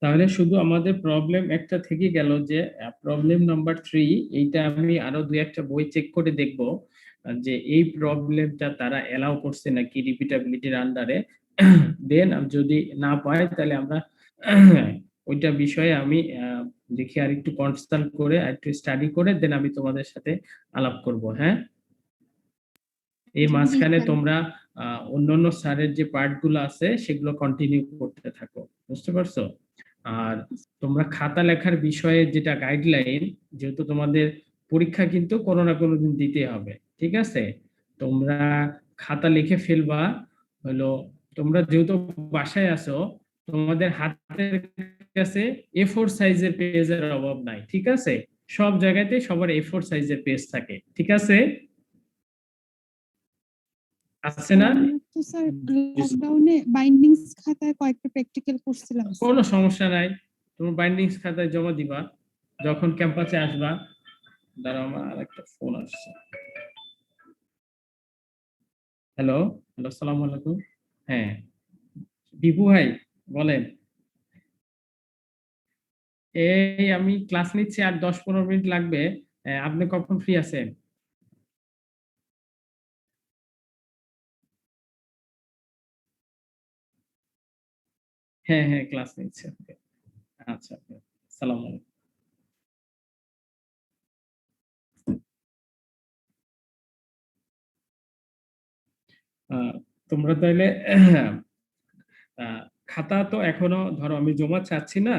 তাহলে শুধু আমাদের প্রবলেম একটা থেকে গেল, যে প্রবলেম নাম্বার 3, এইটা আমি আরো দুই একটা বই চেক করে দেখব যে এই প্রবলেমটা তারা এলাও করছে নাকি রিপিটেবিলিটির আন্ডারে। দেন যদি না পাই, তাহলে আমরা ওইটা বিষয়ে আমি দেখি আর একটু কনসাল্ট করে আর একটু স্টাডি করে দেন আমি তোমাদের সাথে আলাপ করব। হ্যাঁ, এই মাঝখানে তোমরা অন্যান্য স্যারের যে পার্ট গুলো আছে সেগুলো কন্টিনিউ করতে থাকো। বুঝতে পারছো? আর তোমরা খাতা লেখার বিষয়ে যেটা গাইডলাইন, যেহেতু তোমাদের পরীক্ষা কিন্তু কোনো না কোনো দিন দিতে হবে, ঠিক আছে? তোমরা খাতা লিখে ফেলবা হলো, তোমরা যেহেতু বাসায় আছো, তোমাদের হাতের কাছে A4 সাইজের পেজের অভাব নাই, ঠিক আছে? সব জায়গাতে সবার A4 সাইজের পেজ থাকে, ঠিক আছে? আছে না? আমরা তো স্যার লকডাউনে বাইন্ডিংস খাতায় কয়েকটা প্র্যাকটিক্যাল করছিলাম কোনো সমস্যা নাই, তুমি বাইন্ডিংস খাতায় জমা দিবা যখন ক্যাম্পাসে আসবা। দাঁড়াও, আমার আরেকটা ফোন আসছে। হ্যালো হ্যালো, আসসালামু আলাইকুম। হ্যাঁ দীপু ভাই বলেন। এই আমি ক্লাস নিচ্ছি, আর 10-15 মিনিট লাগবে। আপনি কখন ফ্রি আছেন? হ্যাঁ হ্যাঁ, ক্লাস নিচ্ছি। Okay. আচ্ছা, আসসালামু আলাইকুম। তোমরা তাইলে খাতা তো এখনো ধরো আমি জমা চাচ্ছি না,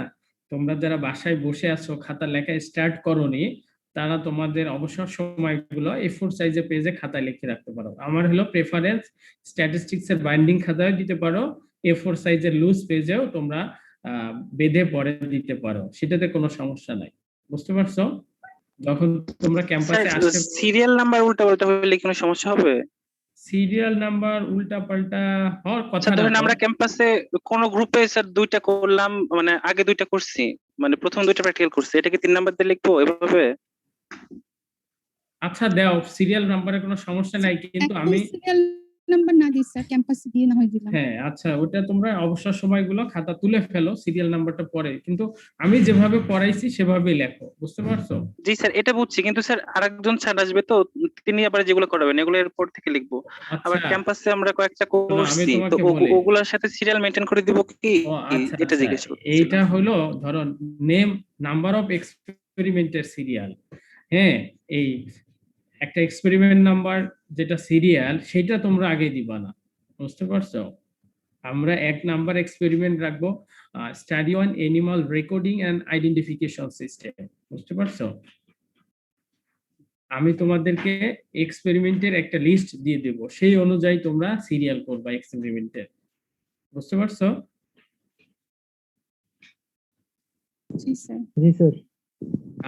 তোমরা যারা বাসায় বসে আছো খাতা লেখা স্টার্ট করোনি, তারা তোমাদের অবসর সময়গুলো A4 সাইজের পেজে খাতায় লিখে রাখতে পারো। আমার হলো প্রেফারেন্স স্ট্যাটিস্টিক্স এর বাইন্ডিং খাতায় দিতে পারো, A4 সাইজের লুজ পেজেও তোমরা বেঁধে পরে দিতে পারো, সেটাতে কোনো সমস্যা নাই। বুঝতে পারছো? যখন তোমরা ক্যাম্পাসে আসতে, সিরিয়াল নাম্বার উল্টা পাল্টা হলে কোনো সমস্যা হবে? সিরিয়াল নাম্বার উল্টা পাল্টা হওয়ার কথা স্যার না ধরেন তো। আমরা ক্যাম্পাসে কোন গ্রুপে স্যার 2টা করলাম, মানে আগে 2টা করছি, মানে প্রথম 2টা প্র্যাকটিক্যাল করছি, এটাকে 3 নাম্বার দিয়ে লিখবো এভাবে? আচ্ছা দাও, সিরিয়াল নাম্বারে কোনো সমস্যা নাই, কিন্তু আমি সিরিয়াল নাম্বার না দিই স্যার, ক্যাম্পাসে দিয়ে না হয় দিলাম। হ্যাঁ আচ্ছা, ওটা তোমরা অবসর সময়গুলো খাতা তুলে ফেলো, সিরিয়াল নাম্বারটা পরে, কিন্তু আমি যেভাবে পড়াইছি সেভাবেই লেখো। বুঝতে পারছো? জি স্যার, এটা বুঝছি, কিন্তু স্যার আরেকজন স্যার আসবে তো, তিনি আবার যেগুলো করাবেন এগুলো এরপর থেকে লিখবো। আবার আচ্ছা ক্যাম্পাসে আমরা কয়েকটা শোনো, আমি করছি তো তোমাকে বলি। ওগুলোর সাথে সিরিয়াল মেনটেন করে দিব কি? ও আচ্ছা এটা আচ্ছা, জিজ্ঞেস করছি। এইটা হলো ধরো নেম নাম্বার অফ এক্সপেরিমেন্টের সিরিয়াল। হ্যাঁ, এই একটা এক্সপেরিমেন্ট নাম্বার যেটা সিরিয়াল, সেটা তোমরা আগে দিবা না। বুঝতে পারছো? আমরা 1 নাম্বার এক্সপেরিমেন্ট রাখবো, study on animal recording and identification system. বুঝতে পারছো? আমি তোমাদেরকে এক্সপেরিমেন্টের একটা লিস্ট দিয়ে দেব, সেই অনুযায়ী তোমরা সিরিয়াল করবা এক্সপেরিমেন্টের। বুঝতে পারছো? জি স্যার। জি স্যার।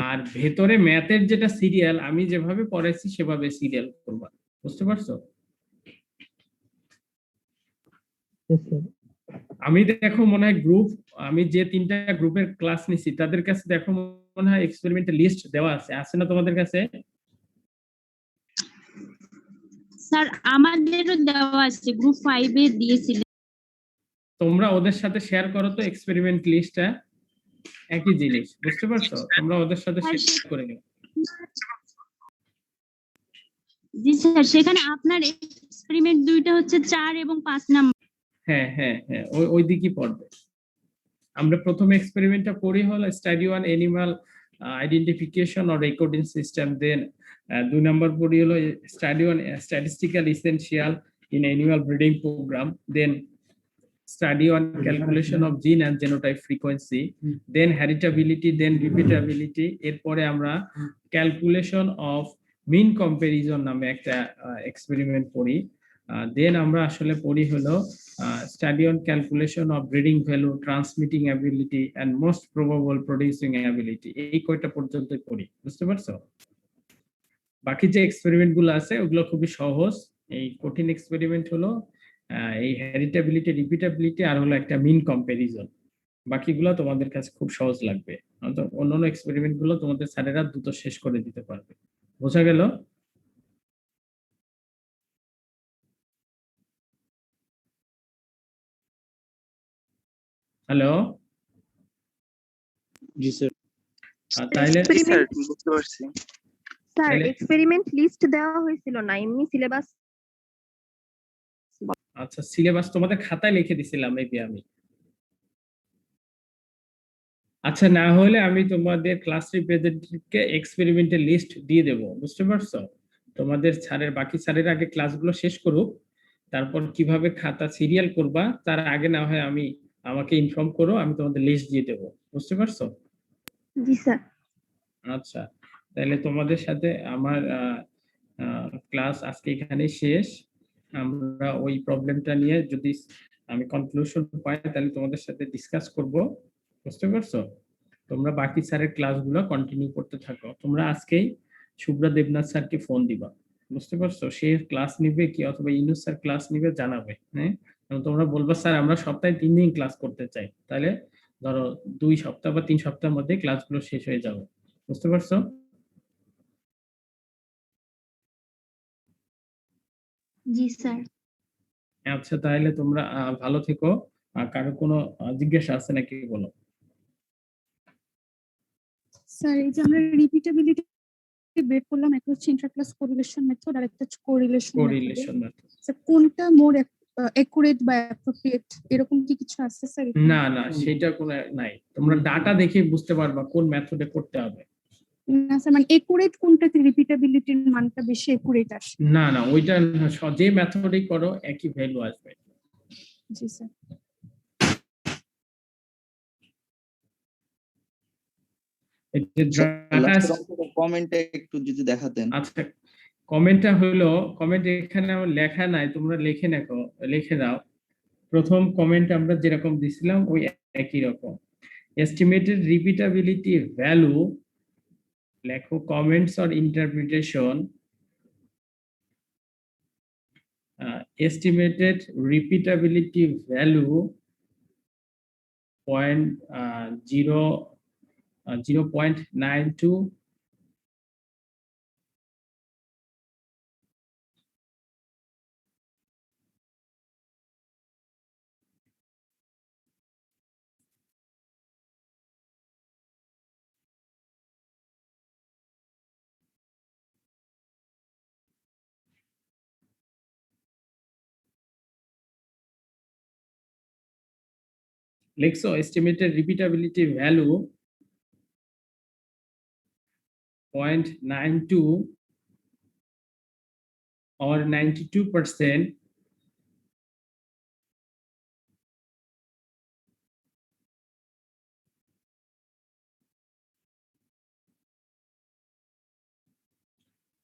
আর ভেতরে ম্যাথের যেটা সিরিয়াল, আমি যেভাবে পড়াইছি সেভাবে সিরিয়াল করবা। বুঝতে পারছো? আমি দেখো মনে হয় গ্রুপ, আমি যে 3টা গ্রুপের ক্লাস নিছি তাদের কাছে দেখো মনে হয় এক্সপেরিমেন্টের লিস্ট দেওয়া আছে, আছে না তোমাদের কাছে? স্যার আমাদেরও দেওয়া আছে, গ্রুপ 5 এ দিয়েছিলেন। তোমরা ওদের সাথে শেয়ার করো তো এক্সপেরিমেন্ট লিস্টটা, একই জিনিস। বুঝতে পারছো? তোমরা ওদের সাথে শেয়ার করে নিও। জি স্যার, সেখানে আপনার এক্সপেরিমেন্ট 2টা হচ্ছে 4 এবং 5 নাম্বার। হ্যাঁ হ্যাঁ হ্যাঁ, ওই দিকই পড়বে। আমরা প্রথম এক্সপেরিমেন্টটা করি হলো study on animal identification or recording system, then 2 number পড়ি হলো study on statistical essential in animal breeding program, then study on calculation of gene and genotype frequency, then heritability, then repeatability, এরপরে আমরা calculation of mean comparison নামে একটা experiment পড়ি, দেন আমরা আসলে পড়ি হলো study on calculation of breeding value, transmitting ability and most probable producing ability। এই কয়টা পর্যন্ত পড়ি। বুঝতে পারছো? বাকি যে এক্সপেরিমেন্ট গুলো আছে ওগুলো খুবই সহজ। এই কঠিন এক্সপেরিমেন্ট হলো এই হেরিটেবিলিটি, রিপিটেবিলিটি আর হলো একটা মিন কম্পারিজন। বাকিগুলো তোমাদের কাছে খুব সহজ লাগবে, অন্যান্য এক্সপেরিমেন্ট গুলো তোমাদের স্যারেরা দ্রুত শেষ করে দিতে পারবে। বোঝা গেল? হ্যালো, জি স্যার। তাইলে জি স্যার, বুঝতে পারছি। স্যার এক্সপেরিমেন্ট লিস্ট দেওয়া হয়েছিল না, এমনি সিলেবাস। আচ্ছা, সিলেবাস তোমাদের খাতায় লিখে দিছিলাম মেবি আমি। আচ্ছা, না হলে আমি তোমাদের ক্লাস রিপ্রেজেন্টেটিভকে এক্সপেরিমেন্টের লিস্ট দিয়ে দেব। বুঝতে পারছো? তোমাদের স্যারের বাকি স্যারের আগে ক্লাসগুলো শেষ করুক, তারপর কিভাবে খাতা সিরিয়াল করবা তার আগে না হয় আমাকে ইনফর্ম করো, আমি তোমাদের লিস্ট দিয়ে দেব। বুঝতে পারছো? জি স্যার। আচ্ছা, তাহলে তোমাদের সাথে আমার ক্লাস আজকে এখানে শেষ। আমরা ওই প্রবলেমটা নিয়ে যদি আমি কনক্লুশন পাই তাহলে তোমাদের সাথে ডিসকাস করব। বুঝতে পারছো? তোমরা বাকি স্যারের ক্লাসগুলো কন্টিনিউ করতে থাকো। তোমরা আজকেই শুভ্রা দেবনাথ স্যারকে ফোন দিবা। বুঝতে পারছো? সে ক্লাস নিবে কি অথবা ইনুস স্যার ক্লাস নিবে জানাবে। হ্যাঁ, এবং তোমরা বলবা স্যার আমরা সপ্তাহে 3 দিন ক্লাস করতে চাই। তাহলে ধরো 2 সপ্তাহ বা 3 সপ্তাহের মধ্যে ক্লাসগুলো শেষ হয়ে যাবে। বুঝতে পারছো? জি স্যার। আচ্ছা, তাহলে তোমরা ভালো থেকো। আর কারো কোনো জিজ্ঞাসা আছে নাকি বলো? স্যার এই যে আমরা রিপিটেবিলিটি বের করলাম, একটা হচ্ছে ইন্টারক্লাস কোরিলেশন মেথড আর একটা হচ্ছে correlation method. Correlation method. Sir কোনটা মোর অ্যাকুরেট বা অ্যাপ্রোপ্রিয়েট এরকম কি কিছু আছে স্যার? না না, সেটা কোনো নাই। তোমরা ডাটা দেখে বুঝতে পারবা কোন মেথডে করতে হবে। না স্যার, মানে একুরেট কোনটাতে রিপিটেবিলিটির মানটা বেশি একুরেট আসে? না না, ওইটা যে মেথডেই করো একই ভ্যালু আসবে। জি স্যার। কমেন্টে একটু যদি দেখাতেন। আচ্ছা, কমেন্টটা হলো, কমেন্ট এখানে আমার লেখা নাই, তোমরা লিখে দাও। প্রথম কমেন্ট আমরা যেরকম দিছিলাম ওই একই রকম। এস্টিমেটেড রিপিটেবিলিটি ভ্যালু, লেখো comments or interpretation. Estimated repeatability value 0.92 লিখছো estimated repeatability value 0.92 or 92%,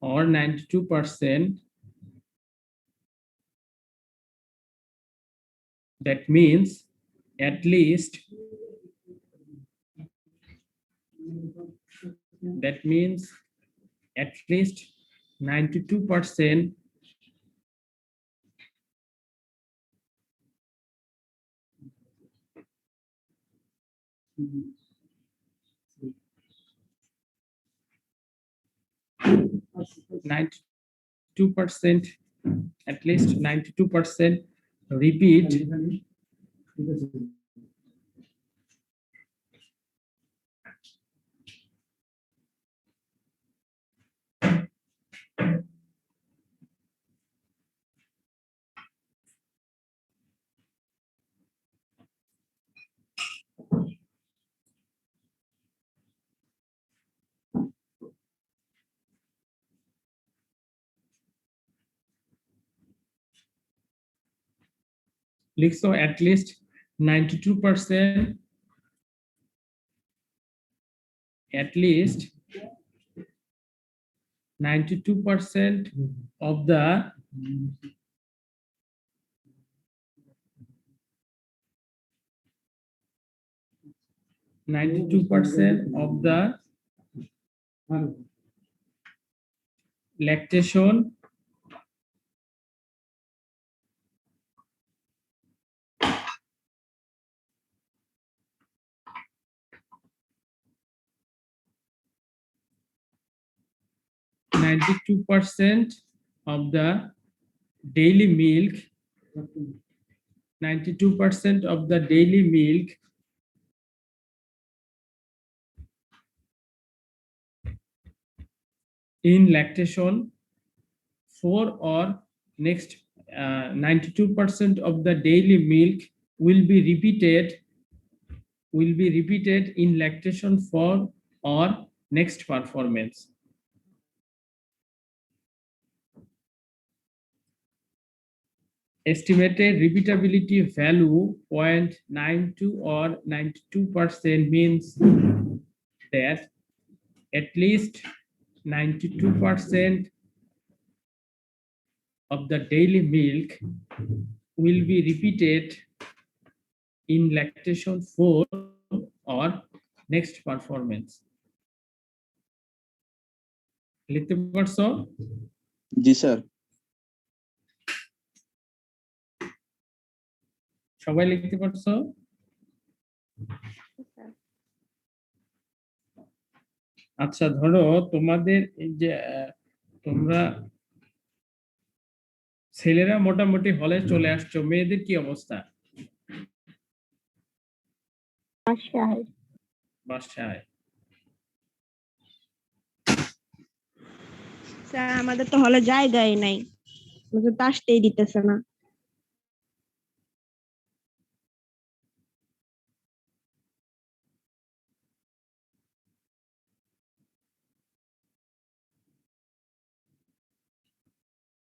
or 92%, that means at least 92% at least 92% repeat লিখছো at least 92%, at least 92% of the lactation of the daily milk, 92% of the daily milk in lactation for or next 92% of the daily milk will be repeated in lactation for or next performance. Estimated repeatability value 0.92 or 92% means that at least 92% of the daily milk will be repeated in lactation 4 or next performance. লিখতে পারছো? জি sir. সবাই লিখতে পারছো? আচ্ছা, ধরো তোমাদের এই যে তোমরা ছেলেরা মোটামুটি হলে চলে আসছো, মেয়েদের কি অবস্থা? বাসায়। স্যার আমাদের তো হলে জায়গাই নাই, আমাদের তো আসতেই দিতেছে না।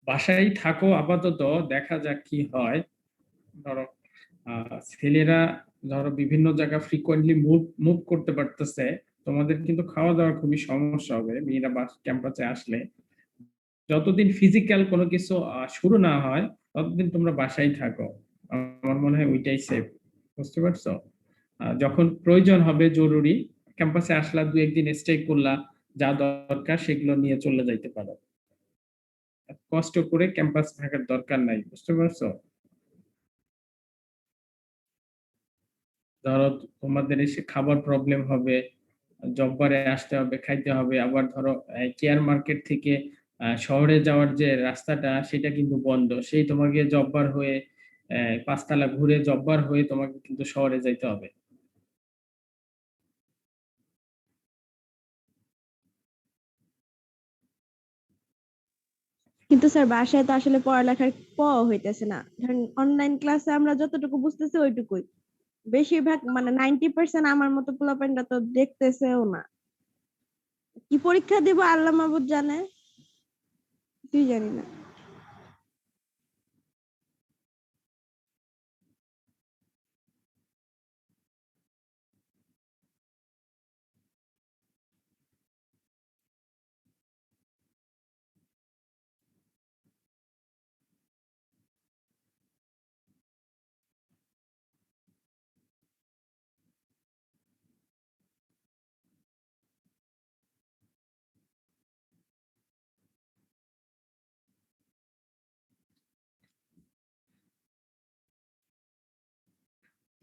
বাসায় থাকো আপাতত, দেখা যাক কি হয়। ধরো ছেলেরা ধরো বিভিন্ন জায়গা ফ্রিকোয়েন্টলি মুভ করতে পারতেছে, তোমাদের কিন্তু খাওয়া দাওয়ার খুবই সমস্যা হবে মেয়েরা ক্যাম্পাসে আসলে। যতদিন ফিজিক্যাল কোনো কিছু শুরু না হয় ততদিন তোমরা বাসায় থাকো, আমার মনে হয় ওইটাই সেফ। বুঝতে পারছো? যখন প্রয়োজন হবে জরুরি, ক্যাম্পাসে আসলা, 2-1 দিন স্টে করলা, যা দরকার সেগুলো নিয়ে চলে যাইতে পারো। কষ্ট করে ক্যাম্পাস থাকার দরকার নাই। বুঝতে পারছো? ধরো তোমাদের এসে খাবার প্রবলেম হবে, জববারে আসতে হবে, খাইতে হবে। আবার ধরো কেয়ার মার্কেট থেকে শহরে যাওয়ার যে রাস্তাটা সেটা কিন্তু বন্ধ, সেই তোমাকে জববার হয়ে 5 তলা ঘুরে জববার হয়ে তোমাকে কিন্তু শহরে যাইতে হবে। কিন্তু স্যার বাসায় তো আসলে পড়ালেখার হইতেছে না, ধরেন অনলাইন ক্লাসে আমরা যতটুকু বুঝতেছি ওইটুকুই, বেশিরভাগ মানে 90% আমার মতো পোলাপাইনরা তো দেখতেছেও না। কি পরীক্ষা দিব আল্লাহ মাহবুব জানে, কিছুই জানি না।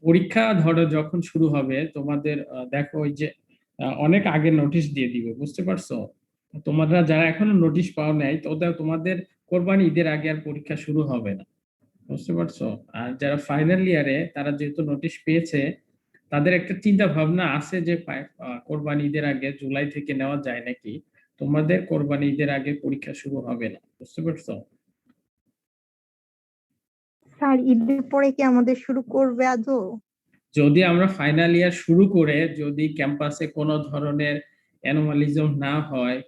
পরীক্ষা ধরো যখন শুরু হবে তোমাদের, দেখো ওই যে অনেক আগে নোটিশ দিয়ে দিবে। বুঝতে পারছো? তোমরা যারা এখনো নোটিশ পাও নাই, তোমাদের কোরবানি ঈদের আগে আর পরীক্ষা শুরু হবে না। বুঝতে পারছো? আর যারা ফাইনাল ইয়ারে, তারা যেহেতু নোটিশ পেয়েছে, তাদের একটা চিন্তা ভাবনা আছে যে কোরবানি ঈদের আগে জুলাই থেকে নেওয়া যায় নাকি। তোমাদের কোরবানি ঈদের আগে পরীক্ষা শুরু হবে না। বুঝতে পারছো? স্যার ঈদের পরে কি আমাদের শুরু করবে আদৌ? যদি আমরা ফাইনাল ইয়ার শুরু করে যদি ক্যাম্পাসে কোনো ধরনের অ্যানোমালিজম না হয়,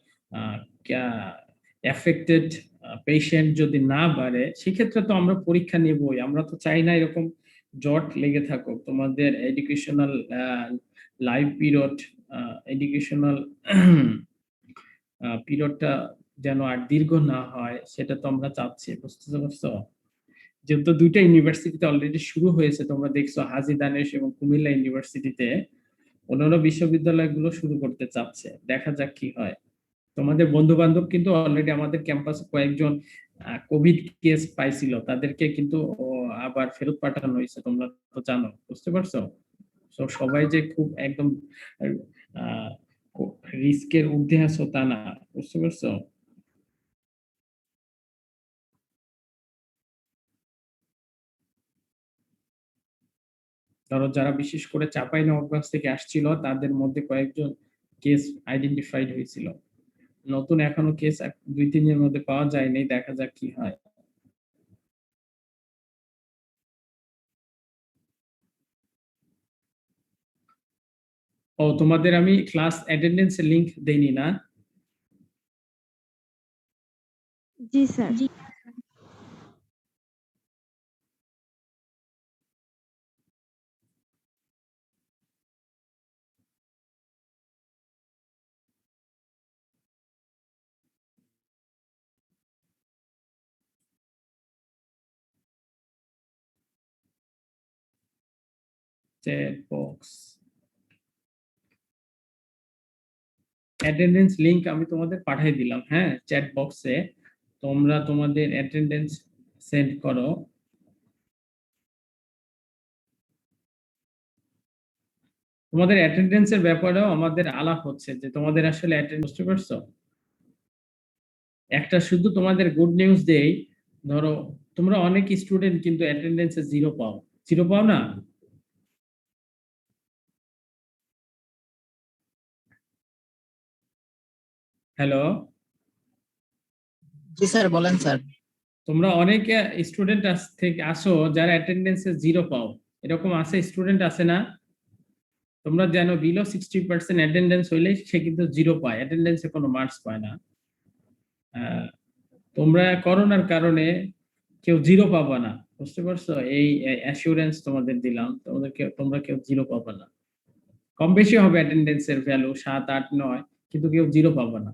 এফেক্টেড পেশেন্ট যদি না বাড়ে, সেক্ষেত্রে তো আমরা পরীক্ষা নেবই। আমরা তো চাই না এরকম জট লেগে থাকুক। তোমাদের এডুকেশনাল লাইফ পিরিয়ড, এডুকেশনাল পিরিয়ডটা যেন আর দীর্ঘ না হয়, সেটা তো আমরা চাচ্ছি। বুঝতে পারছো? যেহেতু 2টা ইউনিভার্সিটিতে অলরেডি শুরু হয়েছে, তোমরা দেখছো হাজী দানেশ এবং কুমিল্লা ইউনিভার্সিটিতে, অন্যান্য বিশ্ববিদ্যালয়গুলো শুরু করতে চাচ্ছে। দেখা যাক কি হয়। তোমাদের বন্ধু বান্ধব কিন্তু অলরেডি আমাদের ক্যাম্পাসে কয়েকজন কোভিড কেস পাইছিল, তাদেরকে কিন্তু আবার ফেরত পাঠানো হয়েছে, তোমরা তো জানো। বুঝতে পারছো? তো সবাই যে খুব একদম রিস্কের ঊর্ধ্বে আছো তা না। বুঝতে পারছো? ধরো যারা বিশেষ করে চাঁপাইনবাবগঞ্জ থেকে আসছিল, তাদের মধ্যে কয়েকজন কেস আইডেন্টিফাইড হয়েছিল। নতুন এখনো কেস 2-3 দিনের মধ্যে পাওয়া যায়নি, দেখা যাক কি হয়। ও, তোমাদের আমি ক্লাস অ্যাটেন্ডেন্সের লিংক দেইনি না? জি sir. Chat box attendance link আমি তোমাদের পাঠিয়ে দিলাম, হ্যাঁ, চ্যাট বক্সে। তোমরা তোমাদের অ্যাটেন্ডেন্স সেন্ড করো। তোমাদের অ্যাটেন্ডেন্সের ব্যাপারেও আমাদের আলাপ হচ্ছে যে তোমাদের আসলে অ্যাটেন্ডেন্স, বুঝতে পারছো? একটা শুধু তোমাদের গুড নিউজ দেই, ধরো তোমরা অনেক স্টুডেন্ট কিন্তু অ্যাটেন্ডেন্সে 0 পাও, 0 পাও না? হ্যালো, জি স্যার, বলেন স্যার। তোমরা অনেকে স্টুডেন্ট থেকে আসো যারা অ্যাটেন্ডেন্সে 0 পাও, এরকম আছে, স্টুডেন্ট আছে না? তোমরা জানো বিলো 60% অ্যাটেন্ডেন্স হইলে সে কিন্তু 0 পায়, অ্যাটেন্ডেন্সে কোনো মার্কস পায় না। তোমরা করোনার কারণে কেউ 0 পাবা না, বুঝতে পারছো? এই অ্যাসিওরেন্স তোমাদের দিলাম, তোমরা কেউ 0 পাবা না। কম বেশি হবে অ্যাটেন্ডেন্সের ভ্যালু 7, 8, 9, কিন্তু কেউ 0 পাবা না।